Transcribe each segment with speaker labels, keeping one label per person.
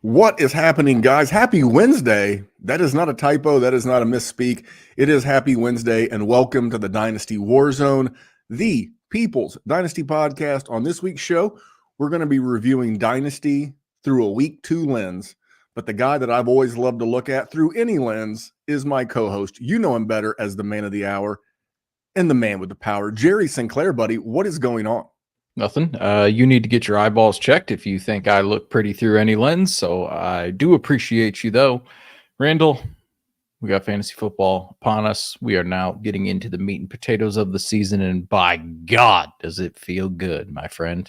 Speaker 1: What is happening, guys? Happy Wednesday. That is not a typo. That is not a misspeak. It is Happy Wednesday, and welcome to the Dynasty WarZone, the People's Dynasty podcast. On this week's show, we're going to be reviewing Dynasty through a week 2 lens. But the guy that I've always loved to look at through any lens is my co-host. You know him better as the man of the hour and the man with the power. Jerry Sinclair, buddy, what is going on?
Speaker 2: Nothing. You need to get your eyeballs checked if you think I look pretty through any lens. So I do appreciate you, though. Randall, we got fantasy football upon us. We are now getting into the meat and potatoes of the season. And by God, does it feel good, my friend?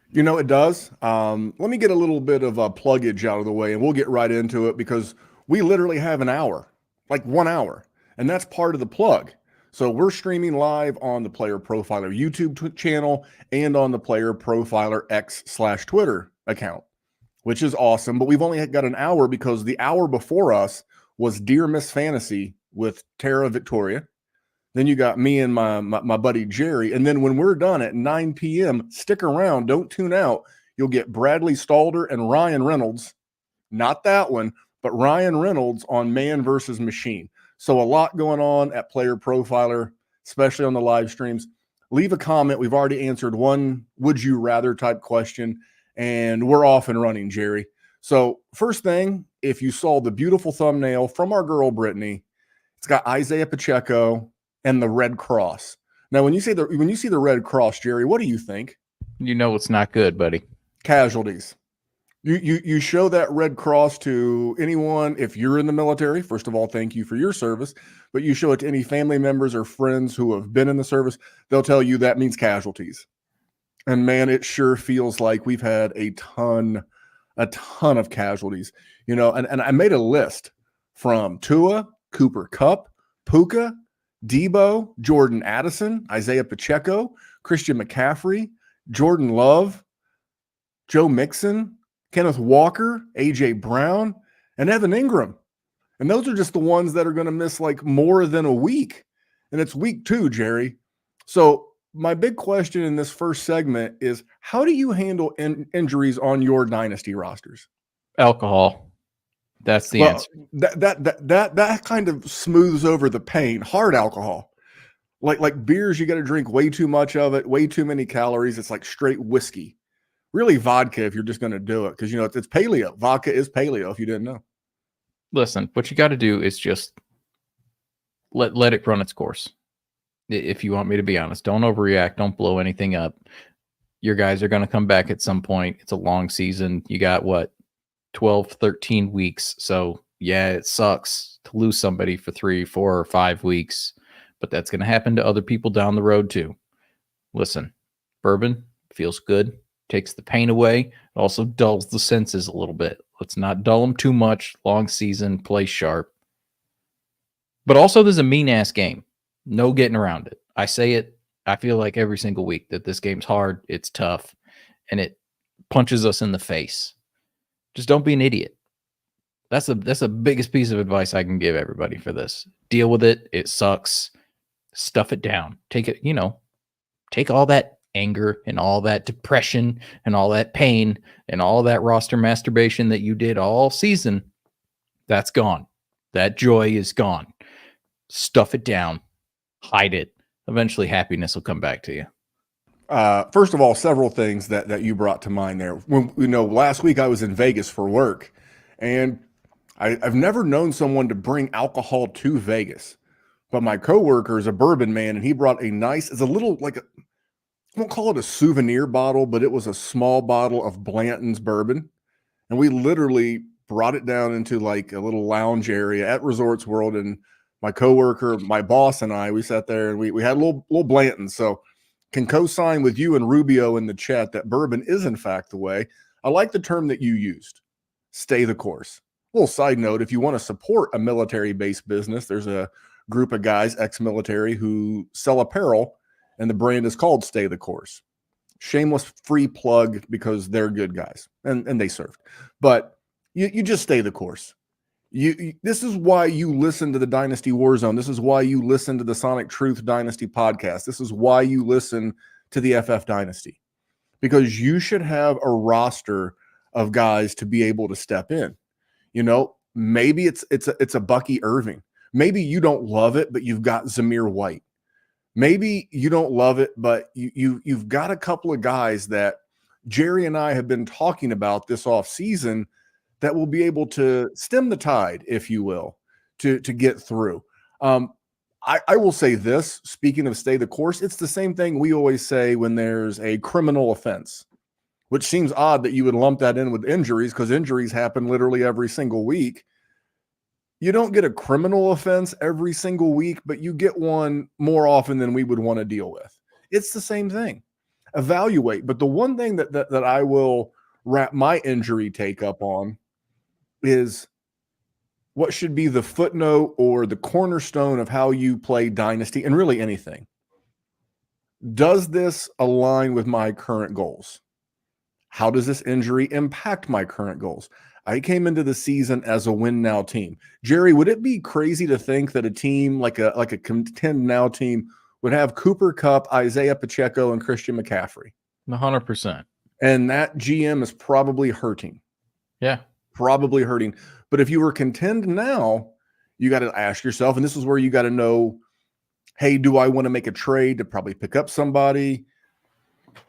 Speaker 1: You know, it does. Let me get a little bit of a pluggage out of the way, and we'll get right into it because we literally have an hour, like 1 hour, and that's part of the plug. So we're streaming live on the Player Profiler YouTube channel and on the Player Profiler X/Twitter account, which is awesome. But we've only got an hour because the hour before us was Dear Miss Fantasy with Tara Victoria. Then you got me and my buddy Jerry. And then when we're done at 9 p.m., stick around. Don't tune out. You'll get Bradley Stalder and Ryan Reynolds. Not that one, but Ryan Reynolds on Man versus Machine. So a lot going on at Player Profiler, especially on the live streams. Leave a comment. We've already answered one would you rather type question, and we're off and running, Jerry. So first thing, if you saw the beautiful thumbnail from our girl Brittany, it's got Isaiah Pacheco and the Red Cross. Now, when you see the Red Cross, Jerry, what do you think?
Speaker 2: You know it's not good, buddy.
Speaker 1: Casualties. You show that Red Cross to anyone if you're in the military. First of all, thank you for your service. But you show it to any family members or friends who have been in the service, they'll tell you that means casualties. And man, it sure feels like we've had a ton of casualties. You know, and I made a list from Tua, Cooper Kupp, Puka, Debo, Jordan Addison, Isaiah Pacheco, Christian McCaffrey, Jordan Love, Joe Mixon, Kenneth Walker, A.J. Brown, and Evan Ingram. And those are just the ones that are going to miss like more than a week. And it's week 2, Jerry. So my big question in this first segment is, how do you handle injuries on your dynasty rosters?
Speaker 2: Alcohol. That's the answer.
Speaker 1: That kind of smooths over the pain. Hard alcohol. Like beers, you got to drink way too much of it, way too many calories. It's like straight whiskey. Really vodka if you're just going to do it, because, you know, it's paleo. Vodka is paleo if you didn't know.
Speaker 2: Listen, what you got to do is just let it run its course. If you want me to be honest, don't overreact. Don't blow anything up. Your guys are going to come back at some point. It's a long season. You got, 12, 13 weeks. So, yeah, it sucks to lose somebody for 3, 4, or 5 weeks, but that's going to happen to other people down the road too. Listen, bourbon feels good. Takes the pain away. It also dulls the senses a little bit. Let's not dull them too much. Long season, play sharp. But also, there's a mean-ass game. No getting around it. I say it, I feel like every single week that this game's hard, it's tough, and it punches us in the face. Just don't be an idiot. That's the biggest piece of advice I can give everybody for this. Deal with it. It sucks. Stuff it down. Take it, take all that anger and all that depression and all that pain and all that roster masturbation that you did all season. That's gone. That joy is gone. Stuff it down. Hide it. Eventually happiness will come back to you.
Speaker 1: First of all, several things that you brought to mind there. When, last week I was in Vegas for work, and I've never known someone to bring alcohol to Vegas. But my coworker is a bourbon man, and he brought it's a little I won't call it a souvenir bottle, but it was a small bottle of Blanton's bourbon. And we literally brought it down into like a little lounge area at Resorts World. And my coworker, my boss, and I, we sat there and we had a little Blanton. So can co-sign with you and Rubio in the chat that bourbon is in fact the way. I like the term that you used, stay the course. A little side note, if you want to support a military-based business, there's a group of guys, ex-military, who sell apparel, and the brand is called Stay the Course. Shameless free plug because they're good guys and they served. But you just stay the course. This is why you listen to the Dynasty WarZone. This is why you listen to the Sonic Truth Dynasty podcast. This is why you listen to the FF Dynasty. Because you should have a roster of guys to be able to step in. You know, maybe it's a Bucky Irving. Maybe you don't love it, but you've got Zamir White. Maybe you don't love it, but you've got a couple of guys that Jerry and I have been talking about this off season that will be able to stem the tide, if you will, to get through. I will say this, speaking of stay the course, it's the same thing we always say when there's a criminal offense, which seems odd that you would lump that in with injuries because injuries happen literally every single week. You don't get a criminal offense every single week, but you get one more often than we would want to deal with. It's the same thing. Evaluate. But the one thing that I will wrap my injury take up on is what should be the footnote or the cornerstone of how you play Dynasty and really anything. Does this align with my current goals? How does this injury impact my current goals? I came into the season as a win now team. Jerry, would it be crazy to think that a team like a contend now team would have Cooper Kupp, Isaiah Pacheco, and Christian McCaffrey?
Speaker 2: 100%.
Speaker 1: And that GM is probably hurting.
Speaker 2: Yeah.
Speaker 1: Probably hurting. But if you were contend now, you got to ask yourself, and this is where you got to know, hey, do I want to make a trade to probably pick up somebody?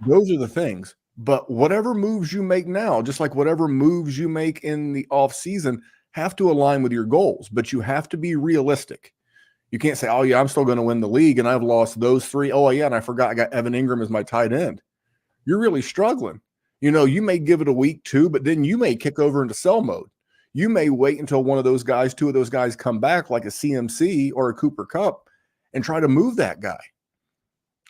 Speaker 1: Those are the things. But whatever moves you make now, just like whatever moves you make in the offseason, have to align with your goals. But you have to be realistic. You can't say, oh, yeah, I'm still going to win the league, and I've lost those three. Oh, yeah, and I forgot I got Evan Ingram as my tight end. You're really struggling. You know, you may give it a week, too, but then you may kick over into sell mode. You may wait until one of those guys, two of those guys come back like a CMC or a Cooper Kupp and try to move that guy.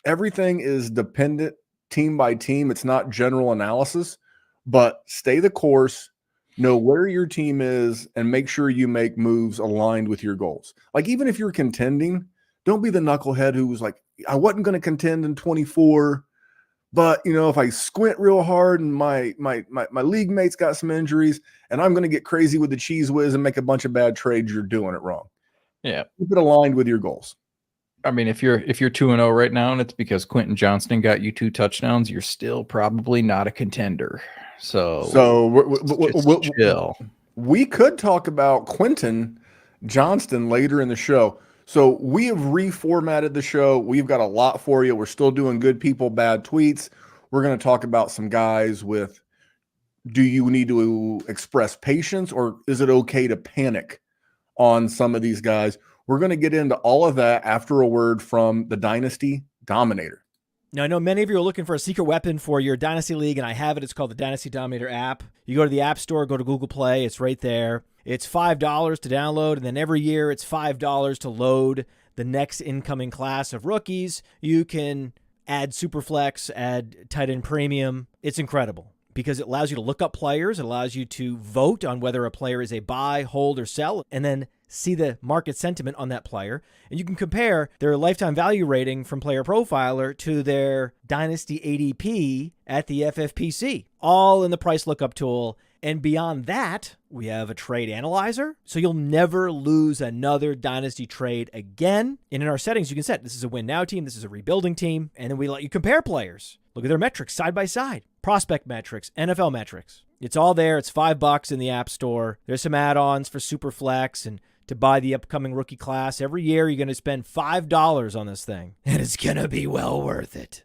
Speaker 1: Everything is dependent team by team. It's not general analysis, but stay the course, know where your team is, and make sure you make moves aligned with your goals. Like, even if you're contending, don't be the knucklehead who was like, I wasn't going to contend in 24, but, you know, if I squint real hard and my league mates got some injuries and I'm going to get crazy with the cheese whiz and make a bunch of bad trades, you're doing it wrong.
Speaker 2: Yeah.
Speaker 1: Keep it aligned with your goals.
Speaker 2: I mean, if you're 2-0 right now and it's because Quentin Johnston got you 2 touchdowns, you're still probably not a contender. So we'll chill.
Speaker 1: We could talk about Quentin Johnston later in the show. So we have reformatted the show. We've got a lot for you. We're still doing good people, bad tweets. We're going to talk about some guys with, do you need to express patience or is it okay to panic on some of these guys? We're going to get into all of that after a word from the Dynasty Dominator.
Speaker 3: Now, I know many of you are looking for a secret weapon for your Dynasty League, and I have it. It's called the Dynasty Dominator app. You go to the App Store, go to Google Play. It's right there. It's $5 to download, and then every year it's $5 to load the next incoming class of rookies. You can add Superflex, add tight end premium. It's incredible because it allows you to look up players. It allows you to vote on whether a player is a buy, hold, or sell, and then see the market sentiment on that player. And you can compare their lifetime value rating from PlayerProfiler to their Dynasty ADP at the FFPC, all in the price lookup tool. And beyond that, we have a trade analyzer, so you'll never lose another Dynasty trade again. And in our settings, you can set this is a win now team, this is a rebuilding team, and then we let you compare players. Look at their metrics side by side, prospect metrics, NFL metrics. It's all there. It's $5 in the App Store. There's some add-ons for Superflex and to buy the upcoming rookie class. Every year, you're going to spend $5 on this thing, and it's going to be well worth it.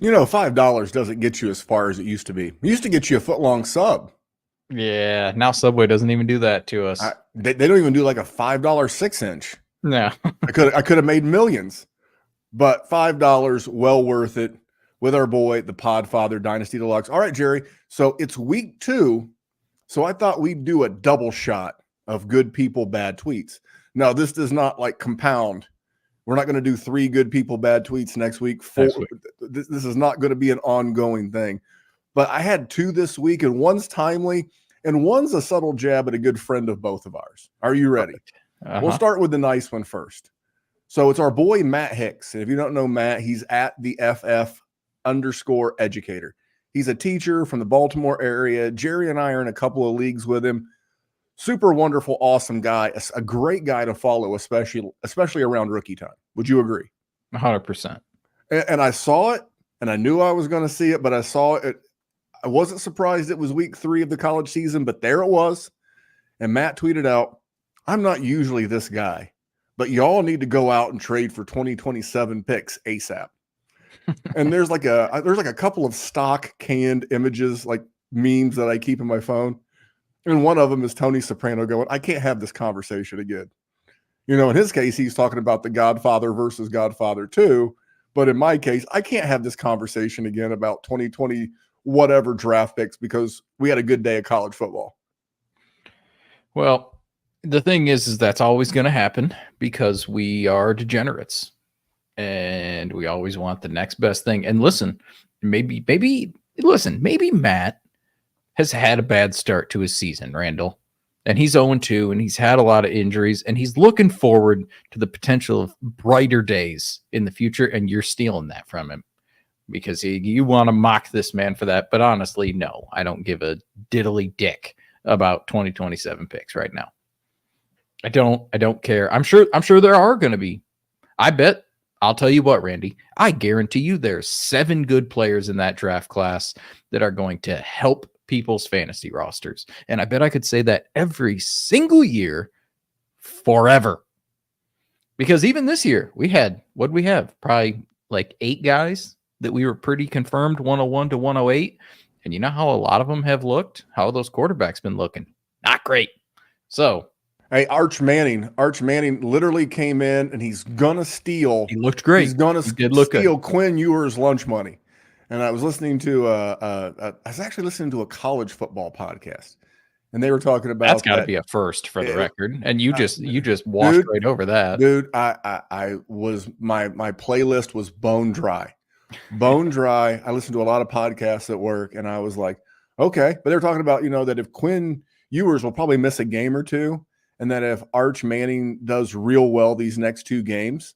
Speaker 1: You know, $5 doesn't get you as far as it used to be. It used to get you a foot-long sub.
Speaker 2: Yeah, now Subway doesn't even do that to us.
Speaker 1: They don't even do like a $5 6-inch.
Speaker 2: No.
Speaker 1: I could have made millions. But $5, well worth it with our boy, the Podfather Dynasty Deluxe. All right, Jerry. So it's week 2. So I thought we'd do a double shot of good people, bad tweets. Now, this does not like compound. We're not going to do 3 good people, bad tweets next week. 4. This is not going to be an ongoing thing. But I had 2 this week, and one's timely, and one's a subtle jab at a good friend of both of ours. Are you ready?
Speaker 2: Uh-huh.
Speaker 1: We'll start with the nice one first. So it's our boy, Matt Hicks. And if you don't know Matt, he's at the FF_educator. He's a teacher from the Baltimore area. Jerry and I are in a couple of leagues with him. Super wonderful, awesome guy. A great guy to follow, especially around rookie time. Would you agree?
Speaker 2: 100%.
Speaker 1: And I saw it, and I knew I was going to see it, but I saw it I wasn't surprised it was week 3 of the college season, but there it was. And Matt tweeted out, I'm not usually this guy, but y'all need to go out and trade for 2027 picks ASAP. And there's like a couple of stock canned images, like memes that I keep in my phone. And one of them is Tony Soprano going, I can't have this conversation again. You know, in his case, he's talking about The Godfather versus Godfather 2. But in my case, I can't have this conversation again about 2020 whatever draft picks because we had a good day of college football.
Speaker 2: Well, the thing is that's always going to happen because we are degenerates and we always want the next best thing. And listen, maybe Matt has had a bad start to his season, Randall, and he's 0-2 and he's had a lot of injuries and he's looking forward to the potential of brighter days in the future. And you're stealing that from him because you want to mock this man for that. But honestly, no, I don't give a diddly dick about 2027 picks right now. I don't care. I'm sure there are going to be. I'll tell you what, Randy, I guarantee you there's 7 good players in that draft class that are going to help people's fantasy rosters. And I bet I could say that every single year forever. Because even this year, what'd we have? Probably like 8 guys that we were pretty confirmed 101 to 108. And you know how a lot of them have looked? How those quarterbacks been looking? Not great. So,
Speaker 1: hey, Arch Manning literally came in and he's gonna steal.
Speaker 2: He looked great.
Speaker 1: He's gonna steal Quinn Ewers' lunch money. And I was listening to I was actually listening to a college football podcast, and they were talking about
Speaker 2: that's got to be a first for the record. And you just washed right over that,
Speaker 1: dude. I was my playlist was bone dry. I listened to a lot of podcasts at work, and I was like, okay. But they're talking about, that if Quinn Ewers will probably miss a game or two, and that if Arch Manning does real well these next 2 games,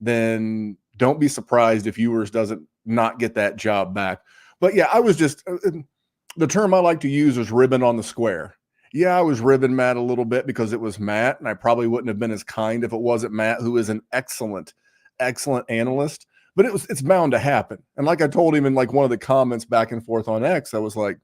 Speaker 1: then don't be surprised if Ewers doesn't not get that job back. But yeah, I was just the term I like to use is ribbon on the square. Yeah, I was ribbing Matt a little bit because it was Matt, and I probably wouldn't have been as kind if it wasn't Matt, who is an excellent analyst. But it's bound to happen. And like I told him in like one of the comments back and forth on X, I was like,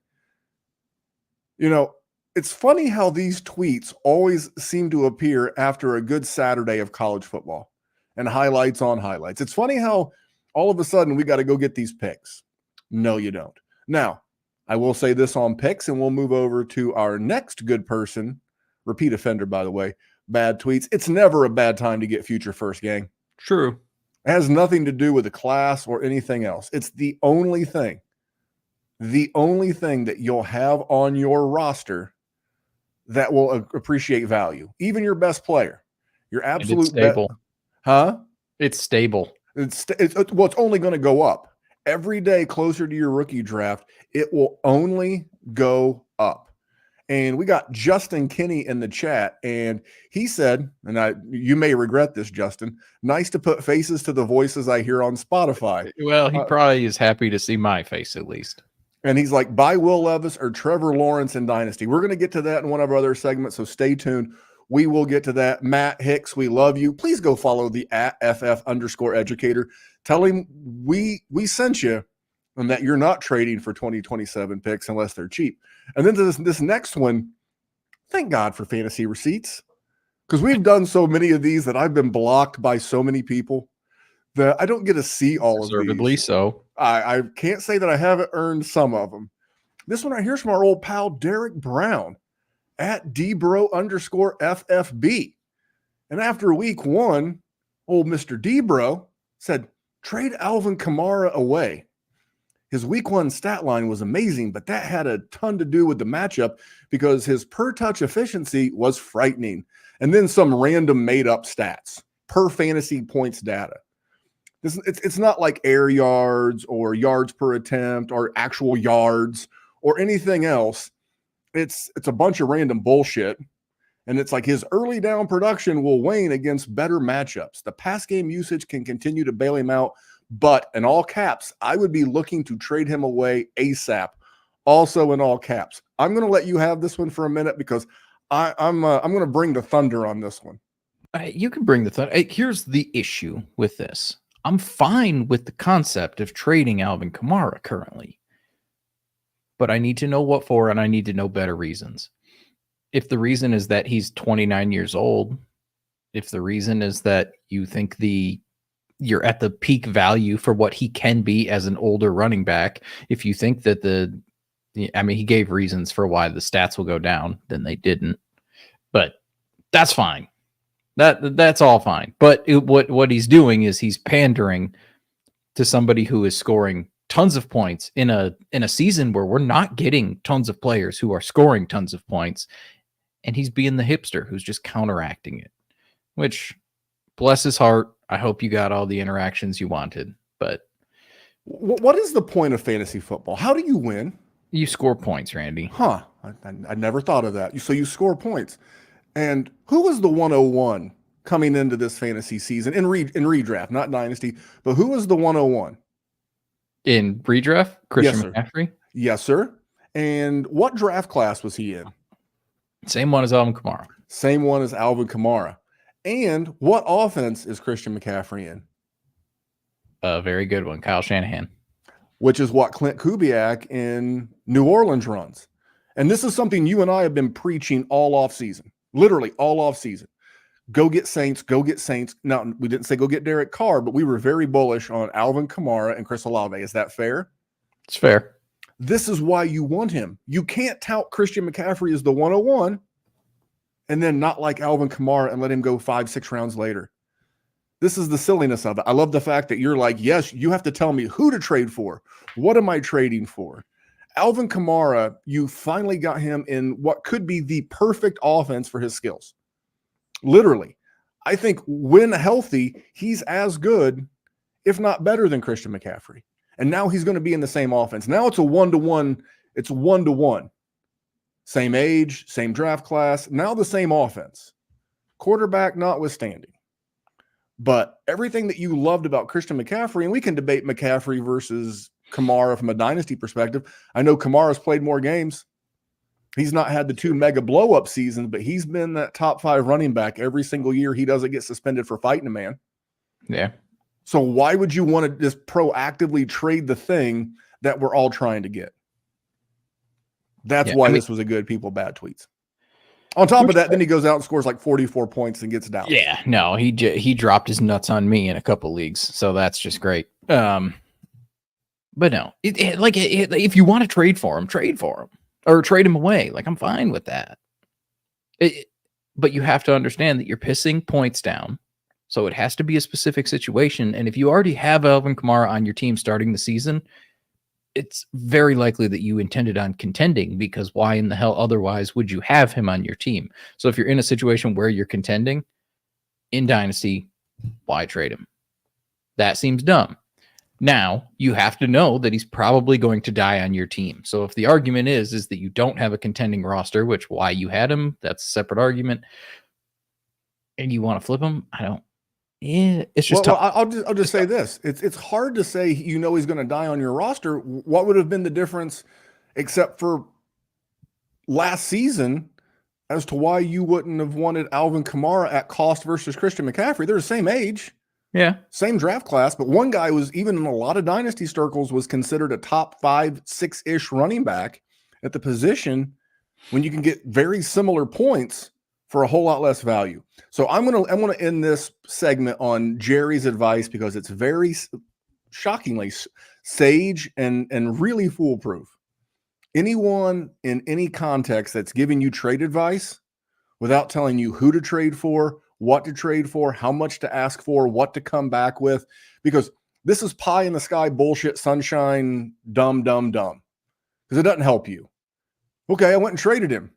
Speaker 1: it's funny how these tweets always seem to appear after a good Saturday of college football and highlights on highlights. It's funny how all of a sudden we got to go get these picks. No, you don't. Now, I will say this on picks, and we'll move over to our next good person, repeat offender, by the way, bad tweets. It's never a bad time to get future first, gang.
Speaker 2: True.
Speaker 1: It has nothing to do with the class or anything else. It's the only thing that you'll have on your roster that will appreciate value. Even your best player, your absolute
Speaker 2: it's stable. It's stable.
Speaker 1: It's only going to go up every day closer to your rookie draft. It will only go up. And we got Justin Kinney in the chat, and he said, and you may regret this, Justin, nice to put faces to the voices I hear on Spotify.
Speaker 2: Well, he probably is happy to see my face at least.
Speaker 1: And he's like, buy Will Levis or Trevor Lawrence in Dynasty. We're going to get to that in one of our other segments, so stay tuned. We will get to that. Matt Hicks, we love you. Please go follow the @FF_educator. Tell him we sent you and that you're not trading for 2027 picks unless they're cheap. And then this next one, thank God for fantasy receipts, because we've done so many of these that I've been blocked by so many people that I don't get to see all of these.
Speaker 2: Deservedly so.
Speaker 1: I can't say that I haven't earned some of them. This one right here is from our old pal Derek Brown @Dbro_FFB. And after week 1, old Mr. Dbro said, trade Alvin Kamara away. His week 1 stat line was amazing, but that had a ton to do with the matchup because his per touch efficiency was frightening. And then some random made up stats per fantasy points data. It's not like air yards or yards per attempt or actual yards or anything else. It's a bunch of random bullshit. And it's like his early down production will wane against better matchups. The pass game usage can continue to bail him out. But in all caps, I would be looking to trade him away ASAP. Also in all caps. I'm going to let you have this one for a minute because I'm going to bring the thunder on this one.
Speaker 2: You can bring the thunder. Here's the issue with this. I'm fine with the concept of trading Alvin Kamara currently. but I need to know what for, and I need to know better reasons. If the reason is that he's 29 years old, if the reason is that you think you're at the peak value for what he can be as an older running back, if you think that he gave reasons for why the stats will go down, then they didn't. But that's fine. That's all fine. But what he's doing is he's pandering to somebody who is scoring tons of points in a season where we're not getting tons of players who are scoring tons of points, and he's being the hipster who's just counteracting it, which, bless his heart, I hope you got all the interactions you wanted. But
Speaker 1: what is the point of fantasy football? How do you win?
Speaker 2: You score points, Randy.
Speaker 1: Huh. I never thought of that. So you score points. And who was the 101 coming into this fantasy season in redraft, not Dynasty, but who was the 101?
Speaker 2: In redraft? Christian
Speaker 1: Yes, sir.
Speaker 2: McCaffrey?
Speaker 1: Yes, sir. And what draft class was he in?
Speaker 2: Same one as Alvin Kamara.
Speaker 1: Same one as Alvin Kamara. And what offense is Christian McCaffrey in?
Speaker 2: A very good one, Kyle Shanahan.
Speaker 1: Which is what Clint Kubiak in New Orleans runs. And this is something you and I have been preaching all off season, literally all off season. Go get Saints, go get Saints. Now, we didn't say go get Derek Carr, but we were very bullish on Alvin Kamara and Chris Olave. Is that fair?
Speaker 2: It's fair.
Speaker 1: This is why you want him. You can't tout Christian McCaffrey as the 101 and then not like Alvin Kamara and let him go 5-6 rounds later. This is the silliness of it. I love the fact that you're like, yes, you have to tell me who to trade for. What am I trading for? Alvin Kamara, you finally got him in what could be the perfect offense for his skills. Literally. I think when healthy, he's as good, if not better than Christian McCaffrey. And now he's going to be in the same offense. Now it's a 1-to-1. It's 1-to-1. Same age, same draft class, now the same offense. Quarterback notwithstanding. But everything that you loved about Christian McCaffrey, and we can debate McCaffrey versus Kamara from a dynasty perspective. I know Kamara's played more games. He's not had the 2 mega blow-up seasons, but he's been that top 5 running back every single year. He doesn't get suspended for fighting a man.
Speaker 2: Yeah.
Speaker 1: So why would you want to just proactively trade the thing that we're all trying to get? That's why this was a good people bad tweets. On top of that, then he goes out and scores like 44 points and gets down.
Speaker 2: Yeah, no, he dropped his nuts on me in a couple leagues, so that's just great. But no, if you want to trade for him, or trade him away. Like, I'm fine with that. But you have to understand that you're pissing points down, so it has to be a specific situation. And if you already have Alvin Kamara on your team starting the season, it's very likely that you intended on contending, because why in the hell otherwise would you have him on your team? So if you're in a situation where you're contending in Dynasty, why trade him? That seems dumb. Now, you have to know that he's probably going to die on your team. So if the argument is that you don't have a contending roster, which why you had him, that's a separate argument, and you want to flip him, it's just tough.
Speaker 1: I'll just say this. It's hard to say he's going to die on your roster. What would have been the difference except for last season as to why you wouldn't have wanted Alvin Kamara at cost versus Christian McCaffrey? They're the same age.
Speaker 2: Yeah.
Speaker 1: Same draft class, but one guy was, even in a lot of dynasty circles, was considered a top 5-6-ish running back at the position when you can get very similar points for a whole lot less value. So I'm gonna end this segment on Jerry's advice because it's very shockingly sage and really foolproof. Anyone in any context that's giving you trade advice without telling you who to trade for, what to trade for, how much to ask for, what to come back with, because this is pie in the sky bullshit, sunshine, dumb, because it doesn't help you. Okay, I went and traded him.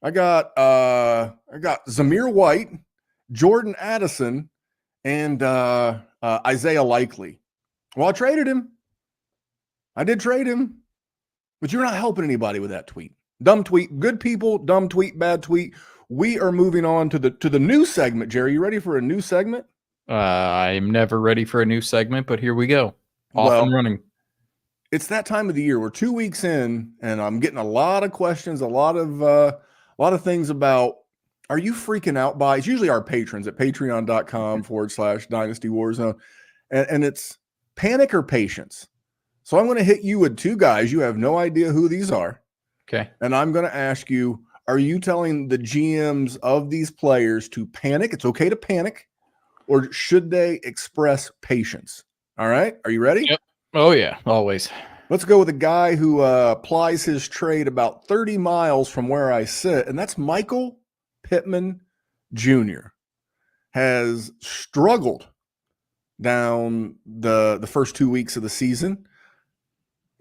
Speaker 1: I got Zamir White, Jordan Addison, and Isaiah Likely. Well, I traded him. I did trade him, but you're not helping anybody with that tweet. Dumb tweet, good people, dumb tweet, bad tweet. We are moving on to the new segment. Jerry, you ready for a new segment?
Speaker 2: I'm never ready for a new segment, but here we go. Off and running.
Speaker 1: It's that time of the year. We're 2 weeks in, and I'm getting a lot of questions, a lot of things about, are you freaking out by? It's usually our patrons at patreon.com/Dynasty WarZone. And it's panic or patience. So I'm going to hit you with two guys. You have no idea who these are.
Speaker 2: Okay.
Speaker 1: And I'm going to ask you, are you telling the GMs of these players to panic? It's okay to panic. Or should they express patience? All right. Are you ready?
Speaker 2: Yep. Oh, yeah. Always.
Speaker 1: Let's go with a guy who plies his trade about 30 miles from where I sit, and that's Michael Pittman Jr. Has struggled down the first 2 weeks of the season.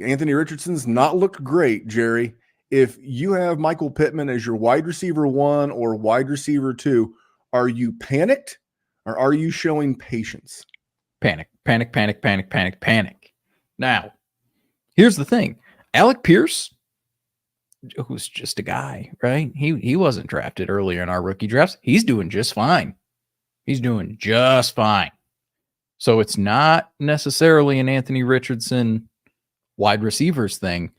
Speaker 1: Anthony Richardson's not looked great, Jerry. If you have Michael Pittman as your wide receiver 1 or wide receiver 2, are you panicked or are you showing patience?
Speaker 2: Panic. Now, here's the thing. Alec Pierce, who's just a guy, right? He wasn't drafted earlier in our rookie drafts. He's doing just fine. So it's not necessarily an Anthony Richardson wide receivers thing.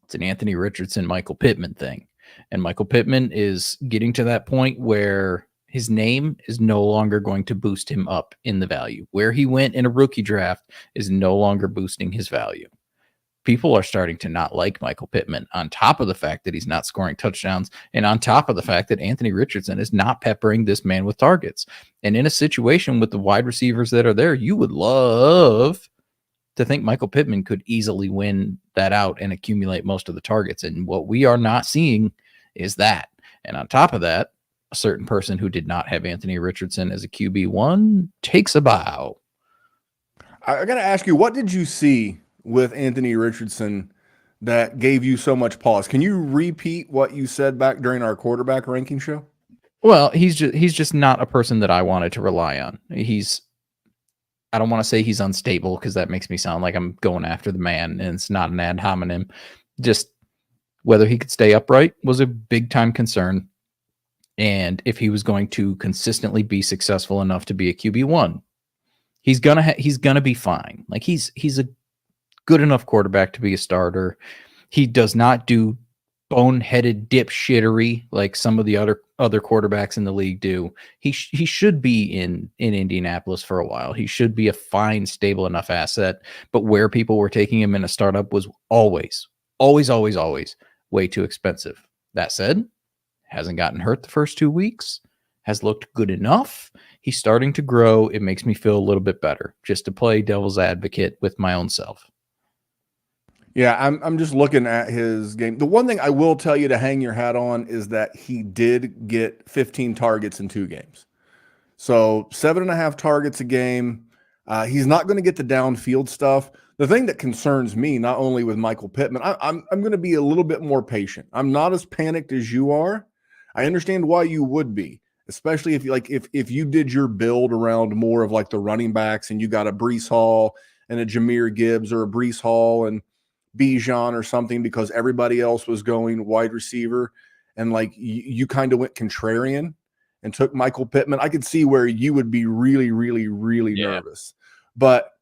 Speaker 2: It's an Anthony Richardson, Michael Pittman thing. And Michael Pittman is getting to that point where his name is no longer going to boost him up in the value. Where he went in a rookie draft is no longer boosting his value. People are starting to not like Michael Pittman, on top of the fact that he's not scoring touchdowns, and on top of the fact that Anthony Richardson is not peppering this man with targets. And in a situation with the wide receivers that are there, you would love to think Michael Pittman could easily win that out and accumulate most of the targets. And what we are not seeing is that. And on top of that, a certain person who did not have Anthony Richardson as a QB1 takes a bow.
Speaker 1: I got to ask you, what did you see with Anthony Richardson that gave you so much pause? Can you repeat what you said back during our quarterback ranking show?
Speaker 2: Well, he's just not a person that I wanted to rely on. I don't want to say he's unstable because that makes me sound like I'm going after the man, and it's not an ad hominem. Just whether he could stay upright was a big time concern. And if he was going to consistently be successful enough to be a QB1, he's gonna be fine. Like he's a good enough quarterback to be a starter. He does not do boneheaded dipshittery like some of the other quarterbacks in the league do. He should be in Indianapolis for a while. He should be a fine, stable enough asset. But where people were taking him in a startup was always way too expensive. That said, hasn't gotten hurt the first 2 weeks, has looked good enough. He's starting to grow. It makes me feel a little bit better just to play devil's advocate with my own self.
Speaker 1: Yeah, I'm just looking at his game. The one thing I will tell you to hang your hat on is that he did get 15 targets in 2 games. So 7.5 targets a game. He's not going to get the downfield stuff. The thing that concerns me, not only with Michael Pittman, I'm going to be a little bit more patient. I'm not as panicked as you are. I understand why you would be, especially if you if you did your build around more of like the running backs and you got a Breece Hall and a Jahmyr Gibbs or a Breece Hall and Bijan or something because everybody else was going wide receiver, and like you kind of went contrarian and took Michael Pittman. I could see where you would be really nervous. But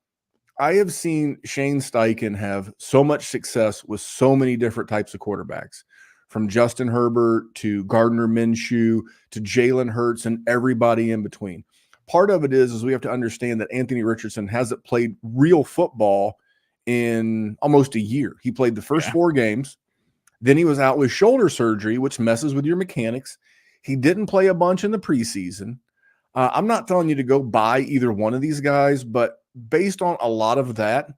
Speaker 1: I have seen Shane Steichen have so much success with so many different types of quarterbacks, from Justin Herbert to Gardner Minshew to Jalen Hurts and everybody in between. Part of it is we have to understand that Anthony Richardson hasn't played real football in almost a year. He played the first 4 games. Then he was out with shoulder surgery, which messes with your mechanics. He didn't play a bunch in the preseason. I'm not telling you to go buy either one of these guys, but based on a lot of that,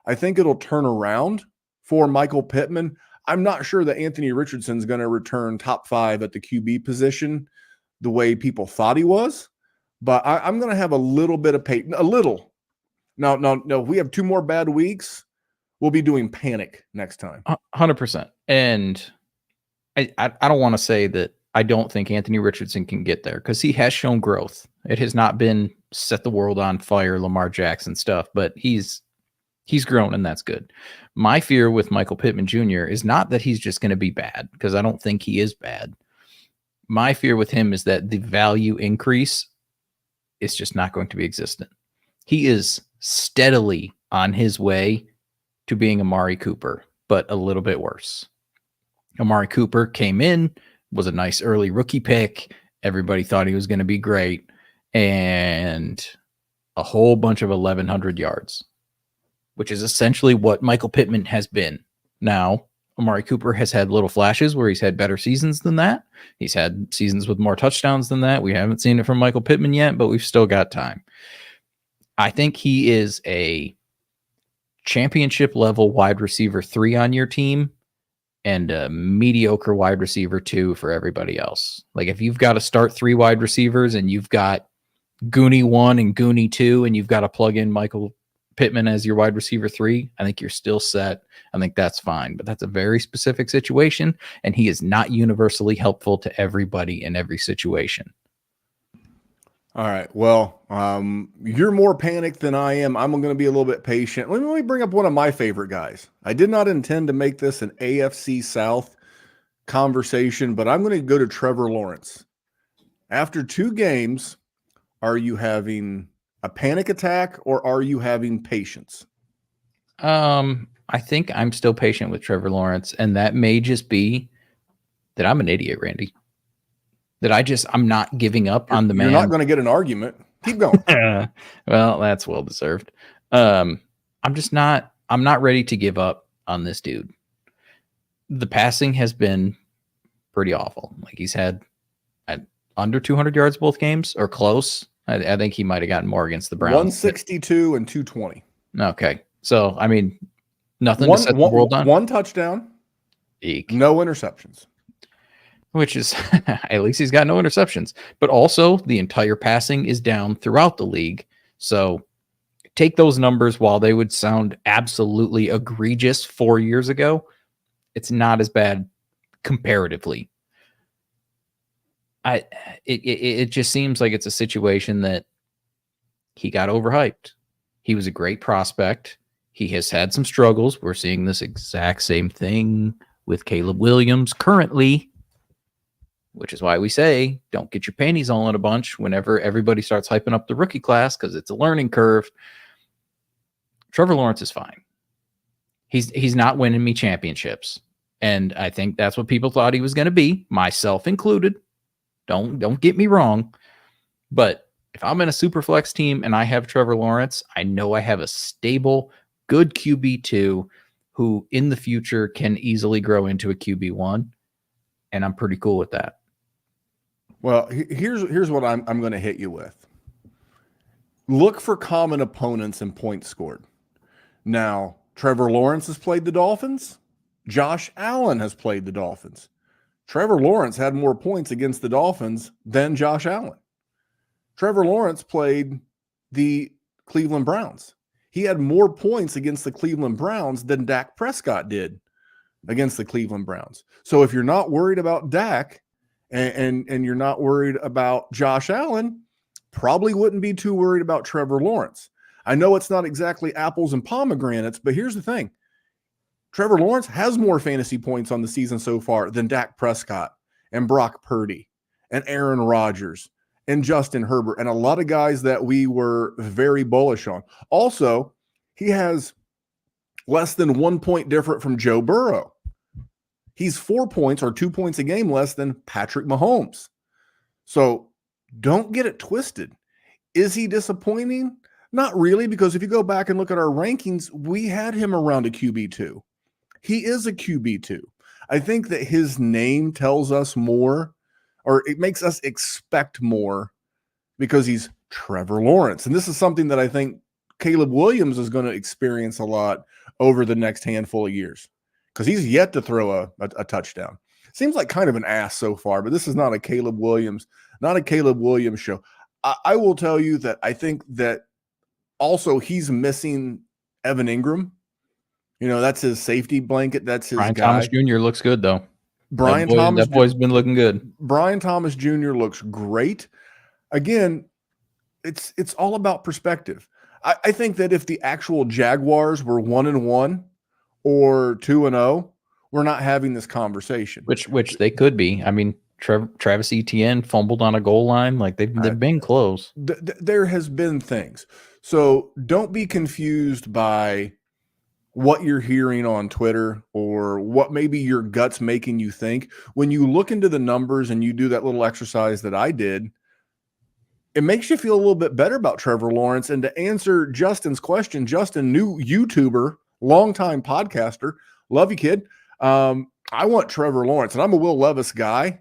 Speaker 1: I think it'll turn around for Michael Pittman. I'm not sure that Anthony Richardson's going to return top 5 at the QB position the way people thought he was, but I'm going to have a little bit of patience, a little. No. If we have 2 more bad weeks, we'll be doing panic next time.
Speaker 2: 100%. And I don't want to say that I don't think Anthony Richardson can get there because he has shown growth. It has not been set the world on fire, Lamar Jackson stuff, but he's grown, and that's good. My fear with Michael Pittman Jr. is not that he's just going to be bad, because I don't think he is bad. My fear with him is that the value increase is just not going to be existent. He is steadily on his way to being Amari Cooper, but a little bit worse. Amari Cooper came in, was a nice early rookie pick. Everybody thought he was going to be great, and a whole bunch of 1,100 yards. which is essentially what Michael Pittman has been. Now, Amari Cooper has had little flashes where he's had better seasons than that. He's had seasons with more touchdowns than that. We haven't seen it from Michael Pittman yet, but we've still got time. I think he is a championship level wide receiver 3 on your team and a mediocre wide receiver 2 for everybody else. Like if you've got to start 3 wide receivers and you've got Goonie 1 and Goonie 2 and you've got to plug in Michael Pittman as your wide receiver 3, I think you're still set. I think that's fine, but that's a very specific situation, and he is not universally helpful to everybody in every situation.
Speaker 1: All right. Well, you're more panicked than I am. I'm going to be a little bit patient. Let me bring up one of my favorite guys. I did not intend to make this an AFC South conversation, but I'm going to go to Trevor Lawrence. After 2 games, are you having a panic attack or are you having patience?
Speaker 2: I think I'm still patient with Trevor Lawrence, and that may just be that I'm an idiot, Randy. That I'm not giving up on the man.
Speaker 1: You're not going to get an argument. Keep going.
Speaker 2: Well, that's well deserved. I'm not ready to give up on this dude. The passing has been pretty awful. Like he's had under 200 yards both games or close. I think he might have gotten more against the Browns.
Speaker 1: 162 and 220.
Speaker 2: Okay. So, I mean, nothing to set the world on.
Speaker 1: 1 touchdown.
Speaker 2: Eek.
Speaker 1: No interceptions.
Speaker 2: Which is, at least he's got no interceptions. But also, the entire passing is down throughout the league. So, take those numbers while they would sound absolutely egregious 4 years ago. It's not as bad comparatively. It just seems like it's a situation that he got overhyped. He was a great prospect. He has had some struggles. We're seeing this exact same thing with Caleb Williams currently, which is why we say don't get your panties all in a bunch whenever everybody starts hyping up the rookie class because it's a learning curve. Trevor Lawrence is fine. He's not winning me championships. And I think that's what people thought he was going to be, myself included. Don't get me wrong. But if I'm in a super flex team and I have Trevor Lawrence, I know I have a stable, good QB2 who in the future can easily grow into a QB1. And I'm pretty cool with that.
Speaker 1: Well, here's what I'm going to hit you with. Look for common opponents and points scored. Now, Trevor Lawrence has played the Dolphins. Josh Allen has played the Dolphins. Trevor Lawrence had more points against the Dolphins than Josh Allen. Trevor Lawrence played the Cleveland Browns. He had more points against the Cleveland Browns than Dak Prescott did against the Cleveland Browns. So if you're not worried about Dak and you're not worried about Josh Allen, probably wouldn't be too worried about Trevor Lawrence. I know it's not exactly apples and pomegranates, but here's the thing. Trevor Lawrence has more fantasy points on the season so far than Dak Prescott and Brock Purdy and Aaron Rodgers and Justin Herbert and a lot of guys that we were very bullish on. Also, he has less than 1 point different from Joe Burrow. He's 4 points or 2 points a game less than Patrick Mahomes. So don't get it twisted. Is he disappointing? Not really, because if you go back and look at our rankings, we had him around a QB2. He is a QB2. I think that his name tells us more, or it makes us expect more because he's Trevor Lawrence. And this is something that I think Caleb Williams is going to experience a lot over the next handful of years because he's yet to throw a touchdown. Seems like kind of an ass so far, but this is not a Caleb Williams show. I will tell you that I think that also he's missing Evan Ingram. You know, that's his safety blanket. That's his
Speaker 2: Brian
Speaker 1: guy.
Speaker 2: Thomas Jr. looks good, though.
Speaker 1: That
Speaker 2: boy's been looking good.
Speaker 1: Brian Thomas Jr. looks great. Again, it's all about perspective. I think that if the actual Jaguars were 1-1 or 2-0, we're not having this conversation.
Speaker 2: Which they could be. I mean, Travis Etienne fumbled on a goal line. Like they've been close.
Speaker 1: There has been things. So don't be confused by what you're hearing on Twitter or what maybe your gut's making you think. When you look into the numbers and you do that little exercise that I did, it makes you feel a little bit better about Trevor Lawrence. And to answer Justin's question, Justin, new YouTuber, longtime podcaster, love you, kid. I want Trevor Lawrence, and I'm a Will Levis guy.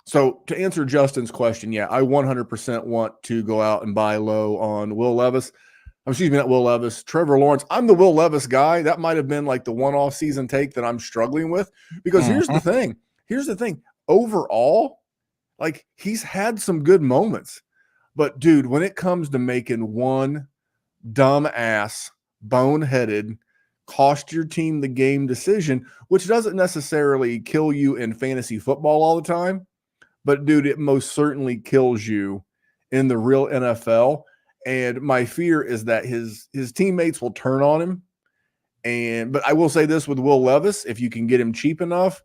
Speaker 1: So to answer Justin's question, yeah, I 100% want to go out and buy low on Will Levis. Excuse me, not Will Levis, Trevor Lawrence. I'm the Will Levis guy. That might have been like the one-off season take that I'm struggling with, because here's the thing. Overall, like, he's had some good moments, but dude, when it comes to making one dumb ass, boneheaded, cost your team the game decision, which doesn't necessarily kill you in fantasy football all the time, but dude, it most certainly kills you in the real NFL. And my fear is that his teammates will turn on him. But I will say this with Will Levis, if you can get him cheap enough,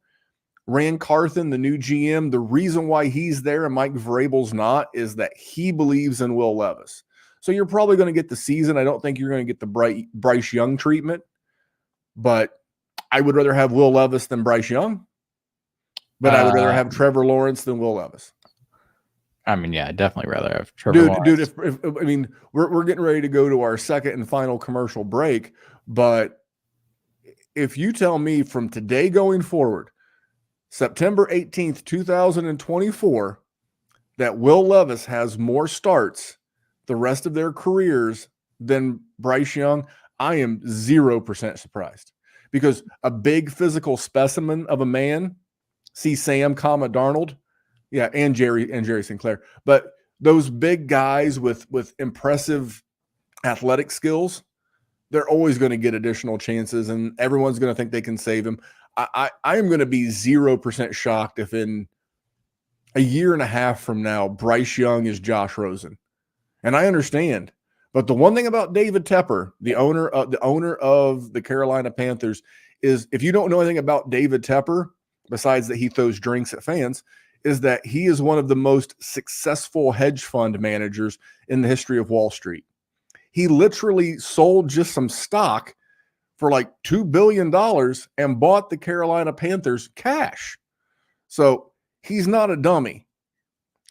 Speaker 1: Rand Carthen, the new GM, the reason why he's there and Mike Vrabel's not is that he believes in Will Levis. So you're probably going to get the season. I don't think you're going to get the Bryce Young treatment, but I would rather have Will Levis than Bryce Young. But I would rather have Trevor Lawrence than Will Levis.
Speaker 2: I mean, yeah, I'd definitely rather have Trevor Lawrence.
Speaker 1: Dude, if I mean, we're getting ready to go to our second and final commercial break, but if you tell me from today going forward, September 18th, 2024, that Will Levis has more starts the rest of their careers than Bryce Young, I am 0% surprised, because a big physical specimen of a man, see Sam, Darnold, yeah, and Jerry Sinclair, but those big guys with impressive athletic skills, they're always going to get additional chances, and everyone's going to think they can save him. I am going to be 0% shocked if in a year and a half from now, Bryce Young is Josh Rosen. And I understand. But the one thing about David Tepper, the owner of the Carolina Panthers, is if you don't know anything about David Tepper, besides that he throws drinks at fans, is that he is one of the most successful hedge fund managers in the history of Wall Street. He literally sold just some stock for like $2 billion and bought the Carolina Panthers cash. So he's not a dummy.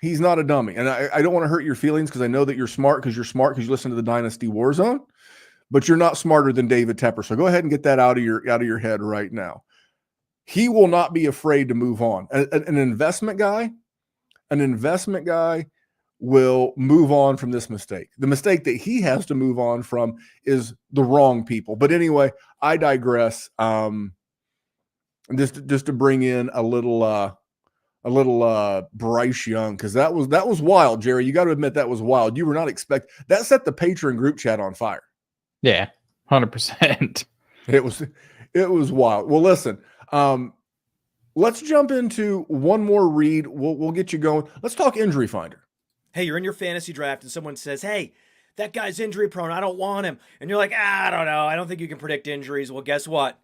Speaker 1: He's not a dummy. And I don't want to hurt your feelings, because I know that you're smart because you listen to the Dynasty WarZone, but you're not smarter than David Tepper. So go ahead and get that out of your head right now. He will not be afraid to move on. An investment guy will move on from this mistake. The mistake that he has to move on from is the wrong people. But anyway, I digress. Just to bring in a little Bryce Young, because that was wild, Jerry. You got to admit that was wild. You were not that set the Patreon group chat on fire.
Speaker 2: Yeah, 100%.
Speaker 1: It was wild. Well, listen, let's jump into one more read. We'll get you going. Let's talk Injury Finder.
Speaker 3: Hey, you're in your fantasy draft and someone says, hey, that guy's injury prone, I don't want him. And you're like, I don't know, I don't think you can predict injuries. Well, guess what?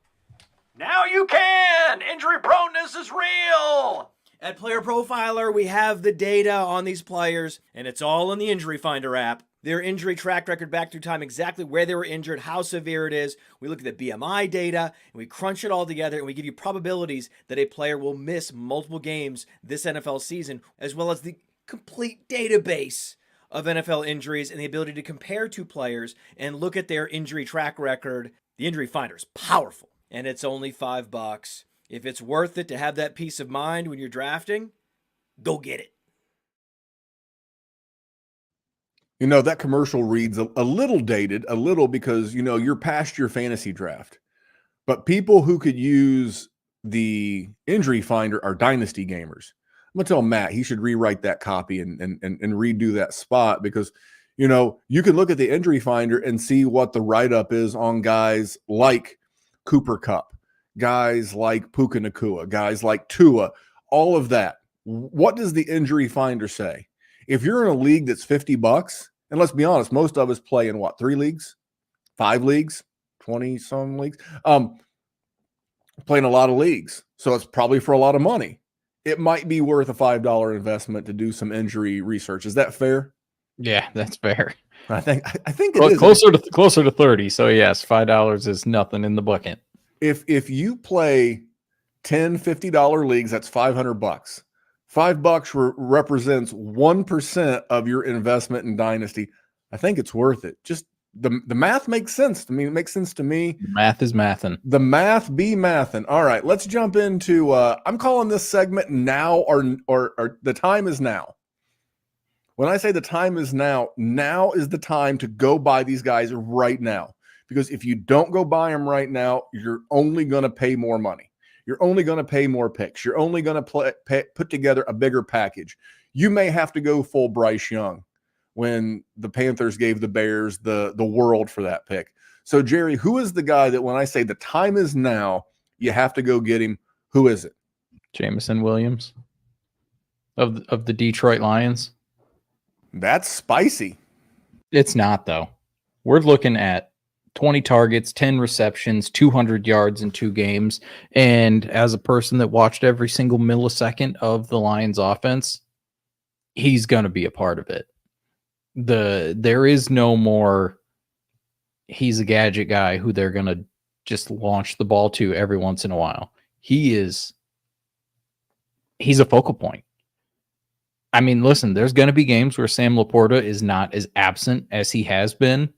Speaker 3: Now you can! Injury proneness is real! At Player Profiler, we have the data on these players, and it's all in the Injury Finder app. Their injury track record back through time, exactly where they were injured, how severe it is. We look at the BMI data, and we crunch it all together, and we give you probabilities that a player will miss multiple games this NFL season, as well as the complete database of NFL injuries and the ability to compare two players and look at their injury track record. The Injury Finder is powerful, and it's only $5. If it's worth it to have that peace of mind when you're drafting, go get it.
Speaker 1: You know, that commercial reads a little dated, because, you're past your fantasy draft. But people who could use the Injury Finder are dynasty gamers. I'm going to tell Matt he should rewrite that copy and redo that spot, because, you can look at the Injury Finder and see what the write-up is on guys like Cooper Kupp, guys like Puka Nacua, guys like Tua, all of that. What does the Injury Finder say? If you're in a league that's $50, and let's be honest, most of us play in 3 leagues, 5 leagues, 20 some leagues, playing a lot of leagues. So it's probably for a lot of money. It might be worth a $5 investment to do some injury research. Is that fair?
Speaker 2: Yeah, that's fair.
Speaker 1: I think it is
Speaker 2: closer to 30. So yes, $5 is nothing in the bucket.
Speaker 1: If you play $10, $50 leagues, that's $500. represents 1% of your investment in Dynasty. I think it's worth it. Just the math makes sense to me. It makes sense to me.
Speaker 2: Math is mathin'.
Speaker 1: The math be mathin'. All right, let's jump into I'm calling this segment now or the time is now. When I say the time is now, now is the time to go buy these guys right now. Because if you don't go buy them right now, you're only going to pay more money. You're only going to pay more picks. You're only going to put together a bigger package. You may have to go full Bryce Young when the Panthers gave the Bears the world for that pick. So, Jerry, who is the guy that when I say the time is now, you have to go get him? Who is it?
Speaker 2: Jameson Williams of the Detroit Lions.
Speaker 1: That's spicy.
Speaker 2: It's not, though. We're looking at 20 targets, 10 receptions, 200 yards in 2 games. And as a person that watched every single millisecond of the Lions offense, he's going to be a part of it. There is no more he's a gadget guy who they're going to just launch the ball to every once in a while. He's a focal point. I mean, listen, there's going to be games where Sam Laporta is not as absent as he has been.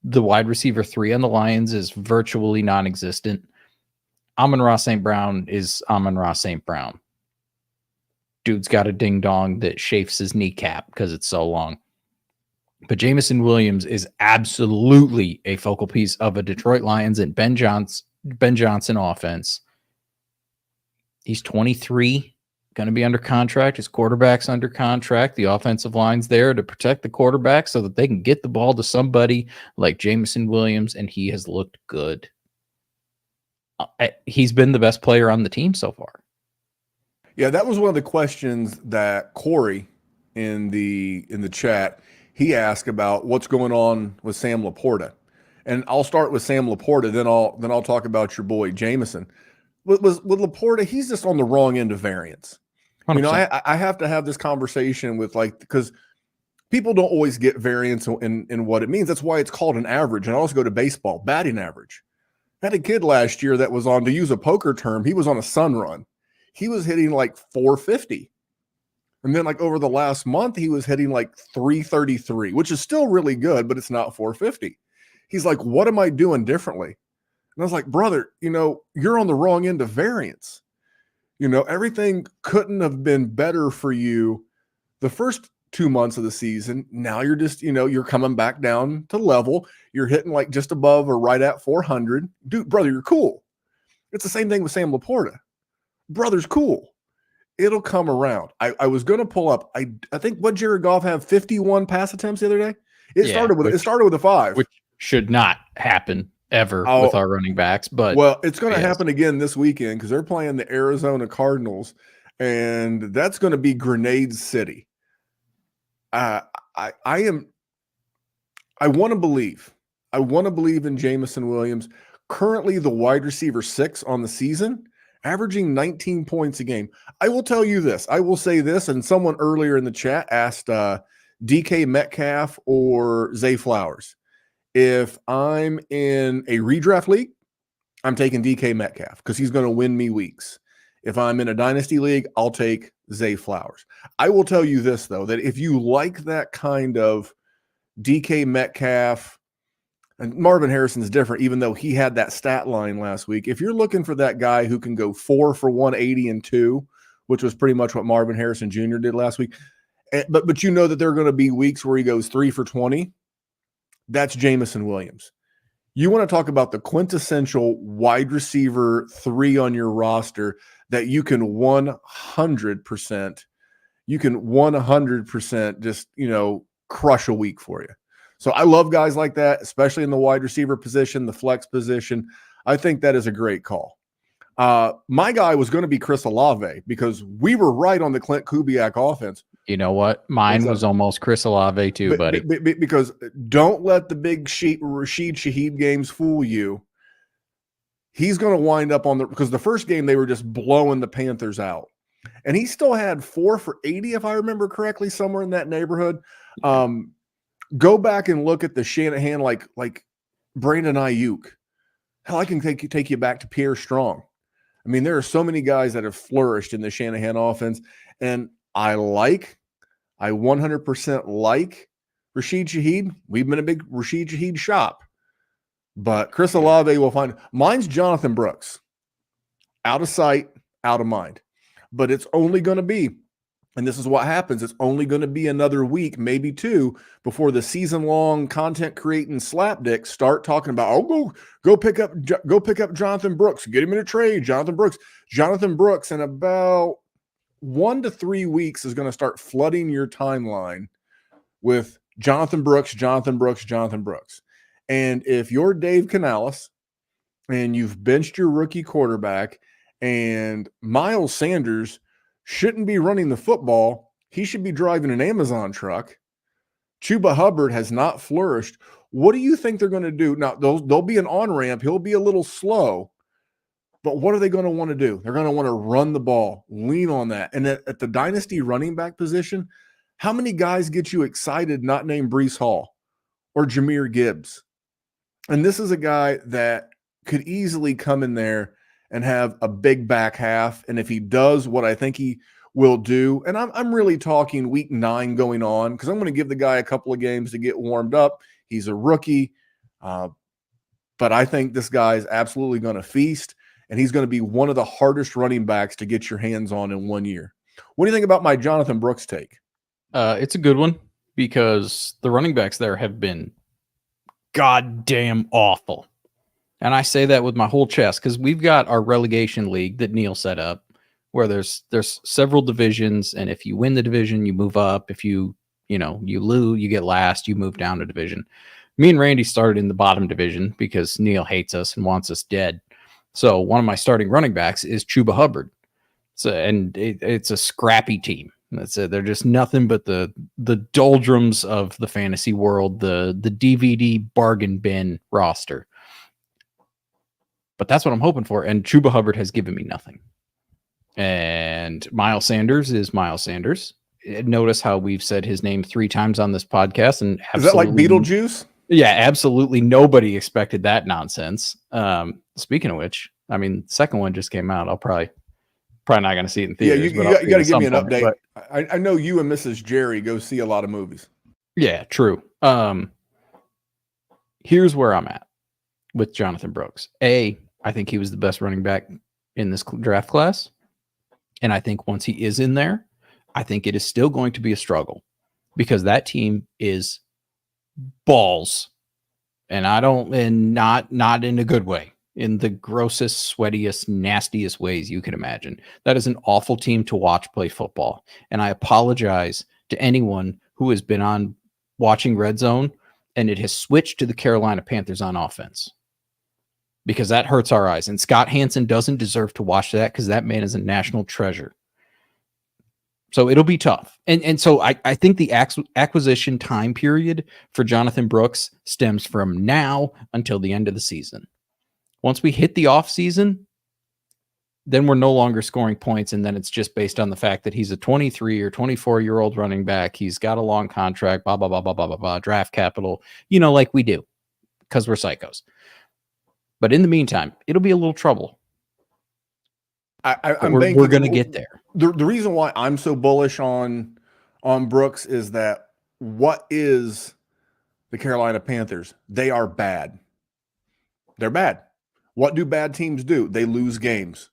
Speaker 2: The wide receiver 3 on the Lions is virtually non-existent. Amon-Ra St. Brown is Amon-Ra St. Brown. Dude's got a ding-dong that chafes his kneecap because it's so long. But Jameson Williams is absolutely a focal piece of a Detroit Lions and Ben Johnson offense. He's 23. Going to be under contract. His quarterback's under contract. The offensive line's there to protect the quarterback so that they can get the ball to somebody like Jameson Williams, and he has looked good. He's been the best player on the team so far.
Speaker 1: Yeah, that was one of the questions that Corey in the chat, he asked about what's going on with Sam Laporta. And I'll start with Sam Laporta, then I'll talk about your boy Jameson. With Laporta, he's just on the wrong end of variance. 100%. You know, I have to have this conversation with because people don't always get variance in what it means. That's why it's called an average. And I also go to baseball, batting average. I had a kid last year that was on, to use a poker term, he was on a sun run. He was hitting like 450. And then over the last month, he was hitting like 333, which is still really good, but it's not 450. He's like, what am I doing differently? And I was like, brother, you're on the wrong end of variance. Everything couldn't have been better for you the first 2 months of the season. Now you're just, you're coming back down to level. You're hitting like just above or right at 400. Dude, brother, you're cool. It's the same thing with Sam Laporta. Brother's cool. It'll come around. I was going to pull up. I think what Jared Goff have 51 pass attempts the other day. It started with a 5,
Speaker 2: which should not happen ever with our running backs, but
Speaker 1: it's going to happen again this weekend because they're playing the Arizona Cardinals, and that's going to be Grenade City. I want to believe in Jameson Williams. Currently, the wide receiver 6 on the season, averaging 19 points a game. I will tell you this. I will say this, and someone earlier in the chat asked DK Metcalf or Zay Flowers. If I'm in a redraft league, I'm taking DK Metcalf because he's going to win me weeks. If I'm in a dynasty league, I'll take Zay Flowers. I will tell you this, though, that if you like that kind of DK Metcalf, and Marvin Harrison's different, even though he had that stat line last week. If you're looking for that guy who can go 4 for 180 and 2, which was pretty much what Marvin Harrison Jr. did last week, but that there are going to be weeks where he goes 3 for 20, that's Jameson Williams. You want to talk about the quintessential wide receiver 3 on your roster that you can 100%, just, crush a week for you. So I love guys like that, especially in the wide receiver position, the flex position. I think that is a great call. My guy was going to be Chris Olave because we were right on the Clint Kubiak offense.
Speaker 2: You know what? Mine was almost Chris Olave too, buddy.
Speaker 1: Because don't let the big Rashid Shaheed games fool you. He's going to wind up because the first game they were just blowing the Panthers out. And he still had 4 for 80, if I remember correctly, somewhere in that neighborhood. Go back and look at the Shanahan like Brandon Ayuk. Hell, I can take you back to Pierre Strong. I mean, there are so many guys that have flourished in the Shanahan offense, and I 100% like Rashid Shaheed. We've been a big Rashid Shaheed shop, but Chris Olave will find. Mine's Jonathan Brooks. Out of sight, out of mind. But it's only going to be, and this is what happens, it's only going to be another week, maybe two, before the season-long content creating slapdicks start talking about, oh, go pick up Jonathan Brooks, get him in a trade, Jonathan Brooks in about 1 to 3 weeks is going to start flooding your timeline with Jonathan Brooks. And if you're Dave Canales and you've benched your rookie quarterback and Miles Sanders shouldn't be running the football, he should be driving an Amazon truck. Chuba Hubbard has not flourished. What do you think they're going to do? Now, there'll be an on-ramp. He'll be a little slow. But what are they going to want to do? They're going to want to run the ball, lean on that. And at the dynasty running back position, how many guys get you excited not named Breece Hall or Jahmyr Gibbs? And this is a guy that could easily come in there and have a big back half. And if he does what I think he will do, and I'm really talking week 9 going on, because I'm going to give the guy a couple of games to get warmed up. He's a rookie. But I think this guy is absolutely going to feast, and he's going to be one of the hardest running backs to get your hands on in 1 year. What do you think about my Jonathan Brooks take?
Speaker 2: It's a good one because the running backs there have been goddamn awful. And I say that with my whole chest because we've got our relegation league that Neil set up where there's several divisions. And if you win the division, you move up. If you lose, you get last, you move down a division. Me and Randy started in the bottom division because Neil hates us and wants us dead. So one of my starting running backs is Chuba Hubbard. It's a scrappy team. They're just nothing but the doldrums of the fantasy world, the DVD bargain bin roster. But that's what I'm hoping for. And Chuba Hubbard has given me nothing. And Miles Sanders is Miles Sanders. Notice how we've said his name 3 times on this podcast. And
Speaker 1: is that like Beetlejuice?
Speaker 2: Yeah, absolutely. Nobody expected that nonsense. Speaking of which, I mean, the second one just came out. I'll probably not going to see it in theaters.
Speaker 1: Yeah, you got to give me an update. I know you and Mrs. Jerry go see a lot of movies.
Speaker 2: Yeah, true. Here's where I'm at with Jonathan Brooks. I think he was the best running back in this draft class. And I think once he is in there, I think it is still going to be a struggle because that team is balls. And not in a good way, in the grossest, sweatiest, nastiest ways you can imagine. That is an awful team to watch play football. And I apologize to anyone who has been on watching Red Zone and it has switched to the Carolina Panthers on offense. Because that hurts our eyes. And Scott Hansen doesn't deserve to watch that because that man is a national treasure. So it'll be tough. And so I think the acquisition time period for Jonathan Brooks stems from now until the end of the season. Once we hit the off season, then we're no longer scoring points. And then it's just based on the fact that he's a 23 or 24-year-old running back. He's got a long contract, blah, blah, blah, blah, blah, blah, blah, draft capital, like we do because we're psychos. But in the meantime, it'll be a little trouble. We're going to get there.
Speaker 1: The reason why I'm so bullish on Brooks is that what is the Carolina Panthers? They are bad. They're bad. What do bad teams do? They lose games.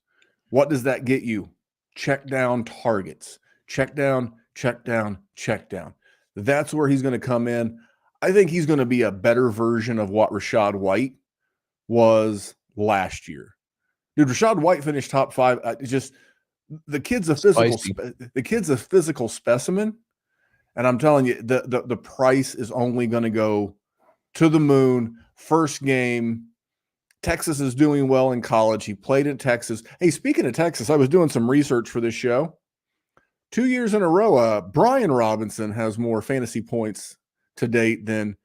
Speaker 1: What does that get you? Check down targets. Check down, check down, check down. That's where he's going to come in. I think he's going to be a better version of what Rachaad White was last year. Dude, Rachaad White finished top 5. The kid's a physical specimen, and I'm telling you, the price is only going to go to the moon. First game, Texas is doing well in college. He played in Texas. Hey, speaking of Texas, I was doing some research for this show. 2 years in a row, Brian Robinson has more fantasy points to date than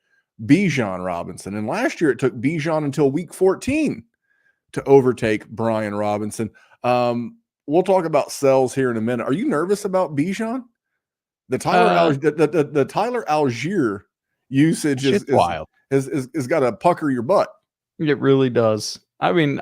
Speaker 1: Bijan Robinson. And last year it took Bijan until week 14 to overtake Brian Robinson. We'll talk about Sells here in a minute. Are you nervous about Bijan? The Tyler Algier usage is
Speaker 2: wild.
Speaker 1: Is got to pucker your butt.
Speaker 2: It really does. I mean,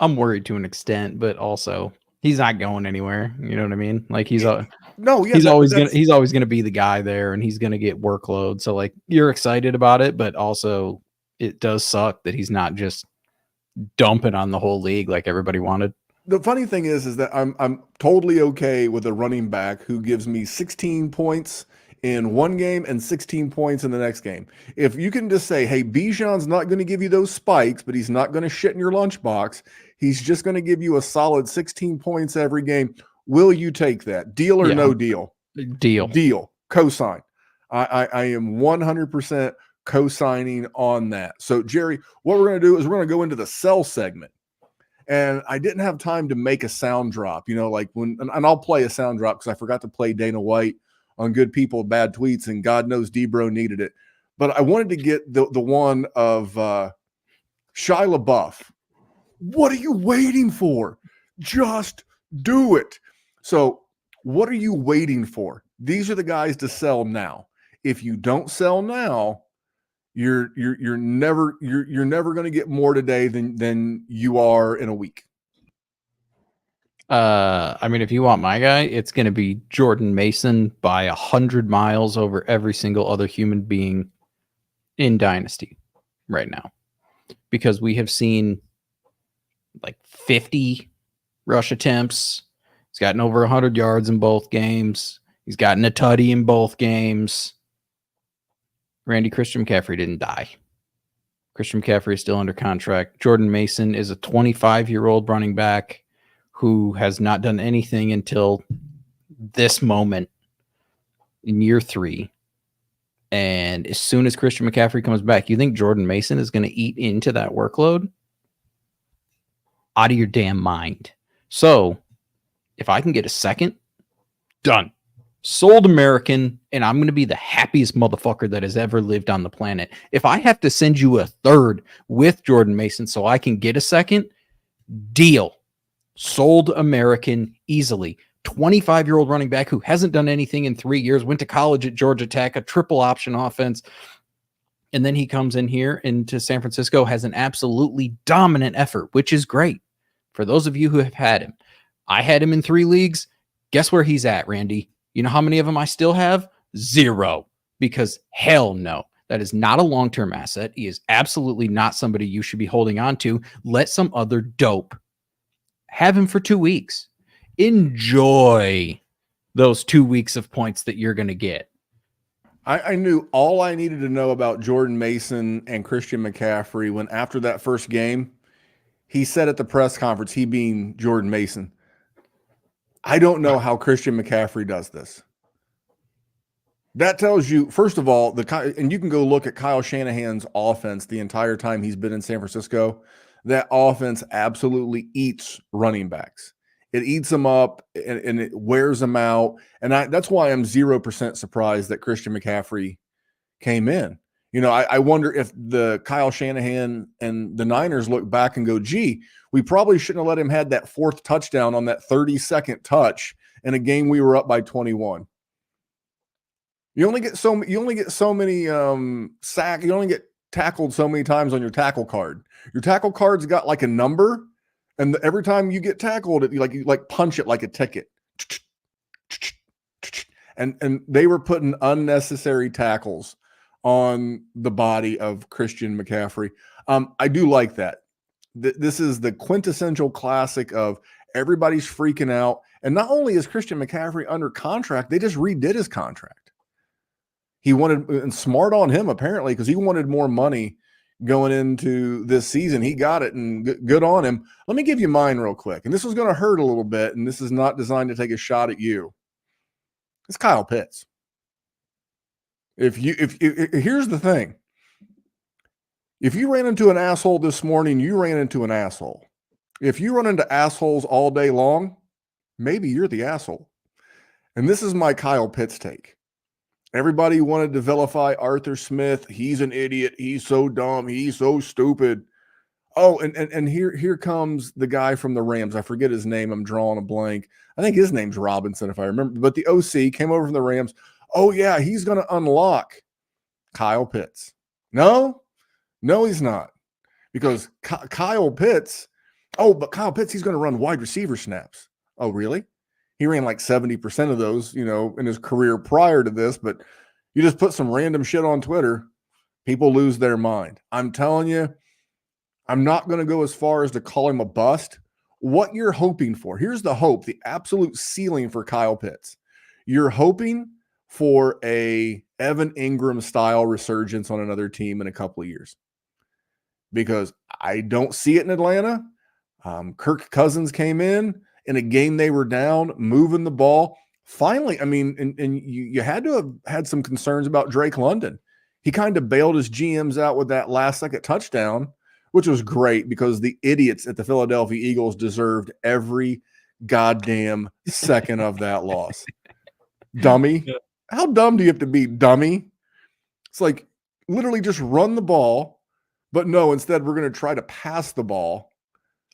Speaker 2: I'm worried to an extent, but also he's not going anywhere. You know what I mean? Like he's
Speaker 1: No, yeah,
Speaker 2: he's always gonna be the guy there, and he's gonna get workload. So like you're excited about it, but also it does suck that he's not just dumping on the whole league like everybody wanted.
Speaker 1: the funny thing is that I'm totally okay with a running back who gives me 16 points in one game and 16 points in the next game. If you can just say, hey, Bijan's not going to give you those spikes, but he's not going to shit in your lunchbox. He's just going to give you a solid 16 points every game. Will you take that? Deal or no deal?
Speaker 2: Deal.
Speaker 1: Deal. Cosign. I am 100% co-signing on that. So, Jerry, what we're going to do is we're going to go into the sell segment. And I didn't have time to make a sound drop, like when, and I'll play a sound drop because I forgot to play Dana White on Good People, Bad Tweets, and God knows Debro needed it. But I wanted to get the one of Shia LaBeouf. What are you waiting for? Just do it. So what are you waiting for? These are the guys to sell now. If you don't sell now, you're never going to get more today than you are in a week.
Speaker 2: I mean, if you want my guy, it's going to be Jordan Mason by 100 miles over every single other human being in Dynasty right now, because we have seen like 50 rush attempts. He's gotten over 100 yards in both games. He's gotten a tutty in both games. Randy, Christian McCaffrey didn't die. Christian McCaffrey is still under contract. Jordan Mason is a 25-year-old running back who has not done anything until this moment in year 3. And as soon as Christian McCaffrey comes back, you think Jordan Mason is going to eat into that workload? Out of your damn mind. So if I can get a second, done. Sold American, and I'm going to be the happiest motherfucker that has ever lived on the planet. If I have to send you a third with Jordan Mason so I can get a second, deal. Sold American easily. 25-year-old running back who hasn't done anything in 3 years, went to college at Georgia Tech, a triple option offense, and then he comes in here into San Francisco, has an absolutely dominant effort, which is great. For those of you who have had him, I had him in 3 leagues. Guess where he's at, Randy? You know how many of them I still have? 0. Because hell no. That is not a long-term asset. He is absolutely not somebody you should be holding on to. Let some other dope have him for 2 weeks. Enjoy those 2 weeks of points that you're going to get.
Speaker 1: I knew all I needed to know about Jordan Mason and Christian McCaffrey when after that first game, he said at the press conference, he being Jordan Mason, I don't know how Christian McCaffrey does this. That tells you, first of all, and you can go look at Kyle Shanahan's offense the entire time he's been in San Francisco. That offense absolutely eats running backs. It eats them up and it wears them out. And that's why I'm 0% surprised that Christian McCaffrey came in. I wonder if the Kyle Shanahan and the Niners look back and go, gee, we probably shouldn't have let him have that 4th touchdown on that 30-second touch in a game we were up by 21. You only get so many sacks. You only get tackled so many times on your tackle card. Your tackle card's got like a number, and every time you get tackled, you punch it like a ticket. And they were putting unnecessary tackles on the body of Christian McCaffrey. I do like that. This is the quintessential classic of everybody's freaking out. And not only is Christian McCaffrey under contract, they just redid his contract. He wanted, and smart on him apparently, because he wanted more money going into this season. He got it, and good on him. Let me give you mine real quick. And this is going to hurt a little bit, and this is not designed to take a shot at you. It's Kyle Pitts. If here's the thing. If you ran into an asshole this morning, you ran into an asshole. If you run into assholes all day long, maybe you're the asshole. And this is my Kyle Pitts take. Everybody wanted to vilify Arthur Smith. He's an idiot. He's so dumb. He's so stupid. Oh, and here comes the guy from the Rams. I forget his name. I'm drawing a blank. I think his name's Robinson, if I remember. But the OC came over from the Rams. Oh, yeah, he's going to unlock Kyle Pitts. No, he's not. Because Kyle Pitts Oh, but Kyle Pitts, he's going to run wide receiver snaps. Oh, really? He ran like 70% of those, in his career prior to this, but you just put some random shit on Twitter, people lose their mind. I'm telling you, I'm not going to go as far as to call him a bust. What you're hoping for, here's the hope, the absolute ceiling for Kyle Pitts. You're hoping for a Evan Ingram style resurgence on another team in a couple of years, because I don't see it in Atlanta. Kirk Cousins came in a game they were down, moving the ball. Finally, I mean, and you had to have had some concerns about Drake London. He kind of bailed his GMs out with that last-second touchdown, which was great because the idiots at the Philadelphia Eagles deserved every goddamn second of that loss. Dummy.
Speaker 2: Yeah.
Speaker 1: How dumb do you have to be, dummy? It's like literally just run the ball, but no, instead we're going to try to pass the ball.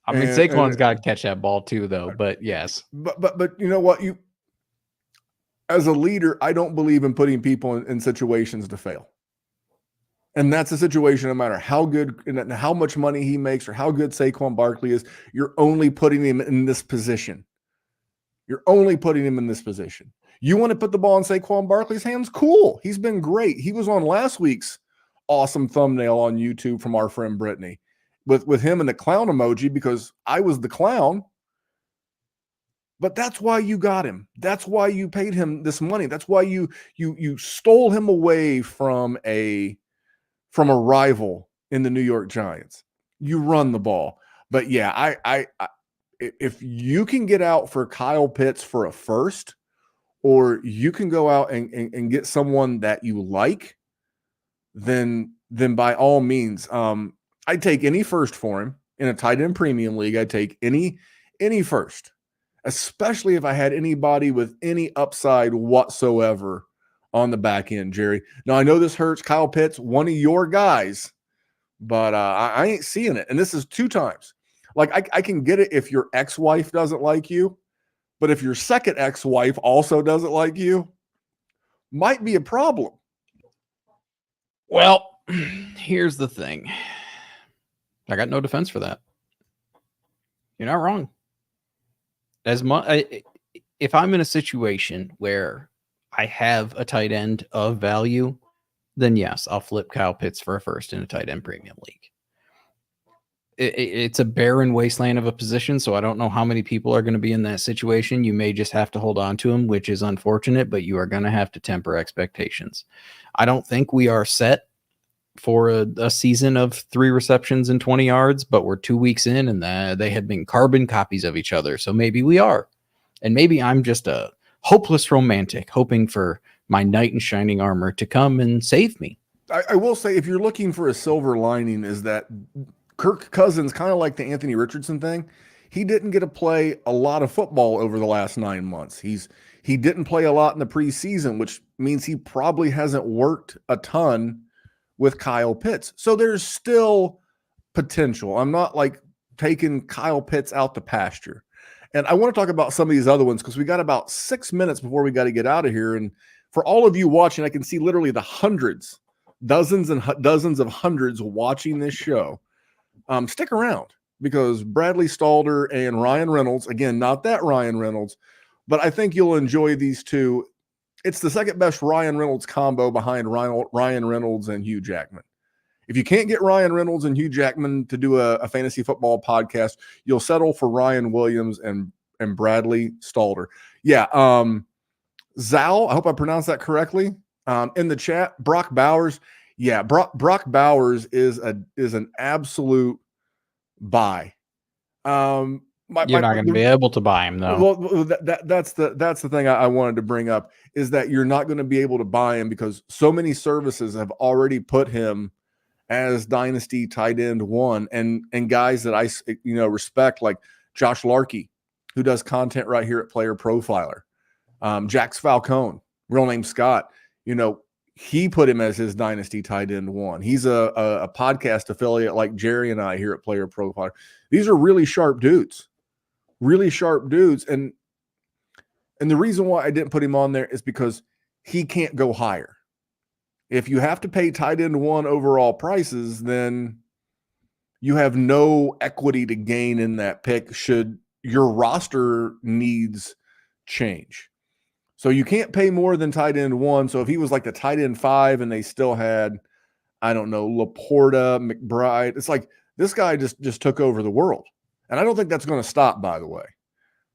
Speaker 2: I mean, Saquon's got to catch that ball too, though. But yes.
Speaker 1: But you know what? As a leader, I don't believe in putting people in situations to fail. And that's a situation, no matter how good and how much money he makes or how good Saquon Barkley is, you're only putting him in this position. You're only putting him in this position. You want to put the ball in Saquon Barkley's hands? Cool. He's been great. He was on last week's awesome thumbnail on YouTube from our friend Brittany with him and the clown emoji, because I was the clown. But that's why you got him. That's why you paid him this money. That's why you stole him away from a rival in the New York Giants. You run the ball. But yeah, I if you can get out for Kyle Pitts for a first, or you can go out and get someone that you like, then by all means, I'd take any first for him in a tight end premium league. I'd take any first, especially if I had anybody with any upside whatsoever on the back end, Jerry. Now, I know this hurts. Kyle Pitts, one of your guys, but I ain't seeing it. And this is 2 times. Like, I can get it if your ex-wife doesn't like you, but if your second ex-wife also doesn't like you, might be a problem.
Speaker 2: Well, here's the thing. I got no defense for that. You're not wrong. As much, if I'm in a situation where I have a tight end of value, then yes, I'll flip Kyle Pitts for a first in a tight end premium league. It's a barren wasteland of a position, so I don't know how many people are going to be in that situation. You may just have to hold on to him, which is unfortunate, but you are going to have to temper expectations. I don't think we are set for a season of 3 receptions and 20 yards, but we're 2 weeks in and they have been carbon copies of each other. So maybe we are. And maybe I'm just a hopeless romantic hoping for my knight in shining armor to come and save me.
Speaker 1: I will say, if you're looking for a silver lining, is that Kirk Cousins, kind of like the Anthony Richardson thing, he didn't get to play a lot of football over the last 9 months. He didn't play a lot in the preseason, which means he probably hasn't worked a ton with Kyle Pitts. So there's still potential. I'm not like taking Kyle Pitts out to pasture. And I want to talk about some of these other ones because we got about 6 minutes before we got to get out of here. And for all of you watching, I can see literally the hundreds, dozens and dozens of hundreds watching this show. Stick around, because Bradley Stalder and Ryan Reynolds, again, not that Ryan Reynolds, but I think you'll enjoy these two. It's the second best Ryan Reynolds combo behind Ryan Reynolds and Hugh Jackman. If you can't get Ryan Reynolds and Hugh Jackman to do a fantasy football podcast, you'll settle for Ryan Williams and Bradley Stalder. Yeah. Zal, I hope I pronounced that correctly. In the chat, Brock Bowers. Yeah, Brock Bowers is an absolute buy. You're
Speaker 2: not going to be able to buy him, though.
Speaker 1: Well, that's the thing I wanted to bring up, is that you're not going to be able to buy him because so many services have already put him as Dynasty tight end 1, and guys that I respect, like Josh Larkey, who does content right here at Player Profiler, Jax Falcone, real name Scott. He put him as his Dynasty tight end 1. He's a podcast affiliate like Jerry and I here at Player Profiler. These are really sharp dudes. And the reason why I didn't put him on there is because he can't go higher. If you have to pay tight end 1 overall prices, then you have no equity to gain in that pick should your roster needs change. So you can't pay more than tight end 1. So if he was like the tight end 5 and they still had, I don't know, Laporta, McBride, it's like this guy just took over the world. And I don't think that's going to stop, by the way.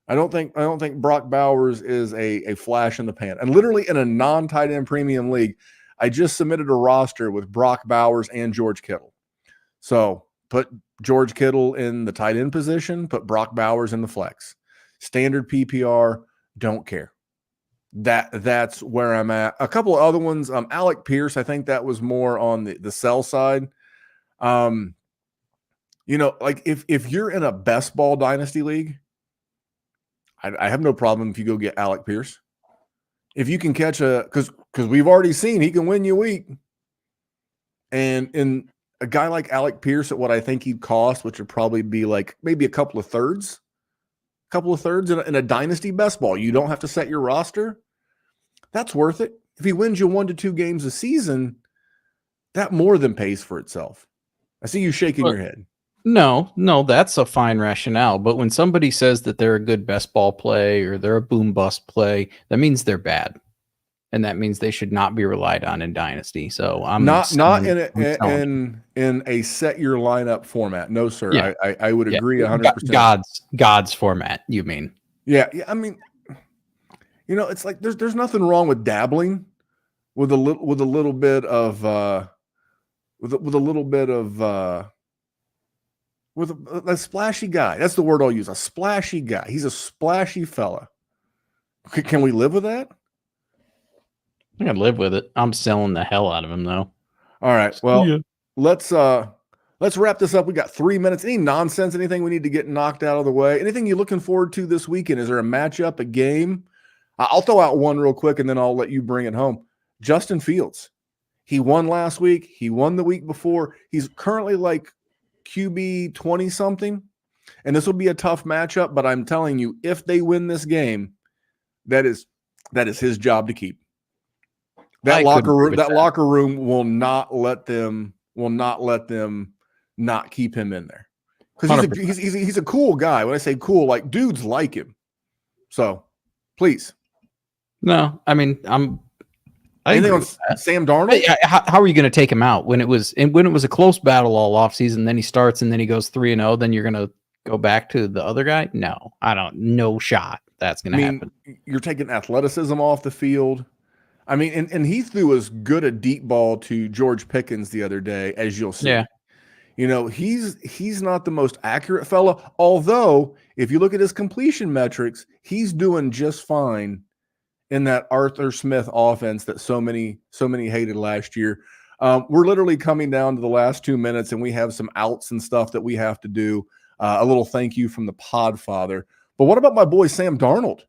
Speaker 1: I don't think Brock Bowers is a flash in the pan. And literally in a non-tight end premium league, I just submitted a roster with Brock Bowers and George Kittle. So put George Kittle in the tight end position, put Brock Bowers in the flex. Standard PPR, don't care. That's where I'm at. A couple of other ones, Alec Pierce, I think that was more on the sell side. You know, like if you're in a best ball dynasty league, I have no problem if you go get Alec Pierce. If you can catch because we've already seen he can win you a week. And in a guy like Alec Pierce at what I think he'd cost, which would probably be like maybe a couple of thirds in a dynasty best ball. You don't have to set your roster. That's worth it. If he wins you 1 to 2 games a season, that more than pays for itself. I see you shaking your head.
Speaker 2: No, that's a fine rationale. But when somebody says that they're a good best ball play or they're a boom bust play, that means they're bad. And that means they should not be relied on in Dynasty. So I'm
Speaker 1: not in a set your lineup format. No, sir. Yeah. I would agree 100%.
Speaker 2: God's format, you mean?
Speaker 1: Yeah. I mean, you know, it's like there's nothing wrong with dabbling with a little bit of a splashy guy. That's the word I'll use. A splashy guy. He's a splashy fella. Can we live with that?
Speaker 2: I can live with it. I'm selling the hell out of him, though.
Speaker 1: All right. Well, let's wrap this up. We got 3 minutes. Any nonsense? Anything we need to get knocked out of the way? Anything you looking forward to this weekend? Is there a matchup, a game? I'll throw out one real quick, and then I'll let you bring it home. Justin Fields. He won last week. He won the week before. He's currently like QB 20-something, and this will be a tough matchup, but I'm telling you, if they win this game, that is his job to keep. That locker room will not let them not keep him in there. Because he's a cool guy. When I say cool, like dudes like him. So please.
Speaker 2: No, I mean
Speaker 1: anything on Sam Darnold?
Speaker 2: How are you going to take him out when it was a close battle all offseason? Then he starts and then he goes 3-0. Then you're going to go back to the other guy? No, no shot that's going to happen.
Speaker 1: You're taking athleticism off the field. I mean, and he threw as good a deep ball to George Pickens the other day as you'll see.
Speaker 2: Yeah.
Speaker 1: You know, he's not the most accurate fella. Although, if you look at his completion metrics, he's doing just fine in that Arthur Smith offense that so many hated last year. We're literally coming down to the last 2 minutes, and we have some outs and stuff that we have to do. A little thank you from the Podfather. But what about my boy Sam Darnold?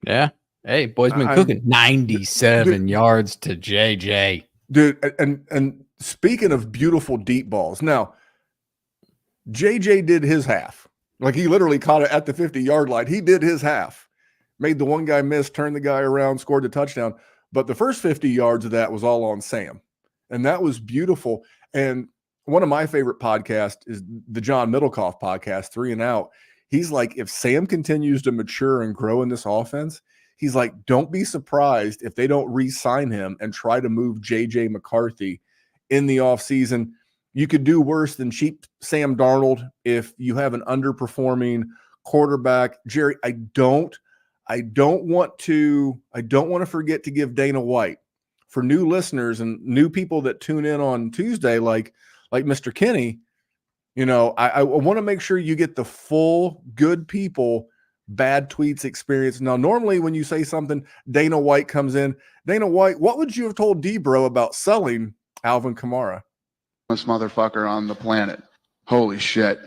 Speaker 2: Yeah. Hey, boy's been cooking. 97 yards to JJ.
Speaker 1: Dude, and speaking of beautiful deep balls, now, JJ did his half. Like, he literally caught it at the 50-yard line. He did his half. Made the one guy miss, turned the guy around, scored the touchdown. But the first 50 yards of that was all on Sam. And that was beautiful. And one of my favorite podcasts is the John Middlecoff podcast, 3 and Out. He's like, if Sam continues to mature and grow in this offense, he's like, don't be surprised if they don't re-sign him and try to move J.J. McCarthy in the offseason. You could do worse than cheap Sam Darnold if you have an underperforming quarterback. Jerry, I don't want to forget to give Dana White, for new listeners and new people that tune in on Tuesday, like Mr. Kenny, you know, I want to make sure you get the full good people bad tweets experience. Now, normally when you say something, Dana White comes in. Dana White, what would you have told Debro about selling Alvin Kamara?
Speaker 4: This motherfucker on the planet. Holy shit.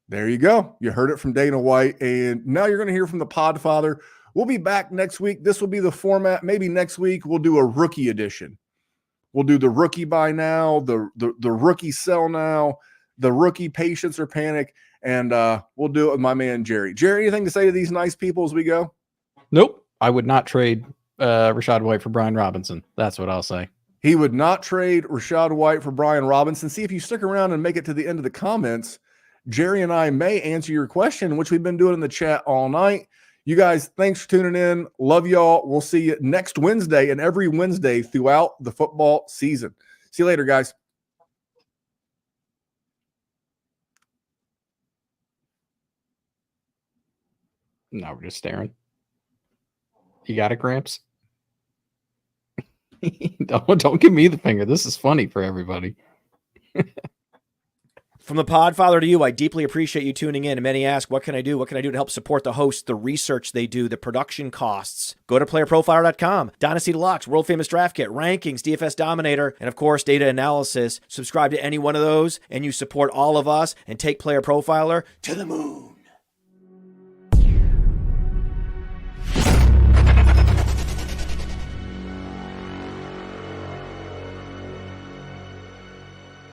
Speaker 1: There you go. You heard it from Dana White, and now you're going to hear from the Podfather. We'll be back next week. This will be the format. Maybe next week we'll do a rookie edition. We'll do the rookie buy now, the rookie sell now, the rookie patience or panic, and we'll do it with my man Jerry. Jerry, anything to say to these nice people as we go?
Speaker 2: Nope. I would not trade Rachaad White for Brian Robinson. That's what I'll say.
Speaker 1: He would not trade Rashad White for Brian Robinson. See, if you stick around and make it to the end of the comments, Jerry and I may answer your question, which we've been doing in the chat all night. You guys, thanks for tuning in. Love y'all. We'll see you next Wednesday and every Wednesday throughout the football season. See you later, guys.
Speaker 2: No, we're just staring. You got it, Gramps? Don't give me the finger. This is funny for everybody.
Speaker 3: From the Podfather to you, I deeply appreciate you tuning in. And many ask, what can I do? What can I do to help support the hosts, the research they do, the production costs? Go to PlayerProfiler.com, Dynasty Deluxe, World Famous Draft Kit, Rankings, DFS Dominator, and of course, data analysis. Subscribe to any one of those, and you support all of us and take Player Profiler to the moon.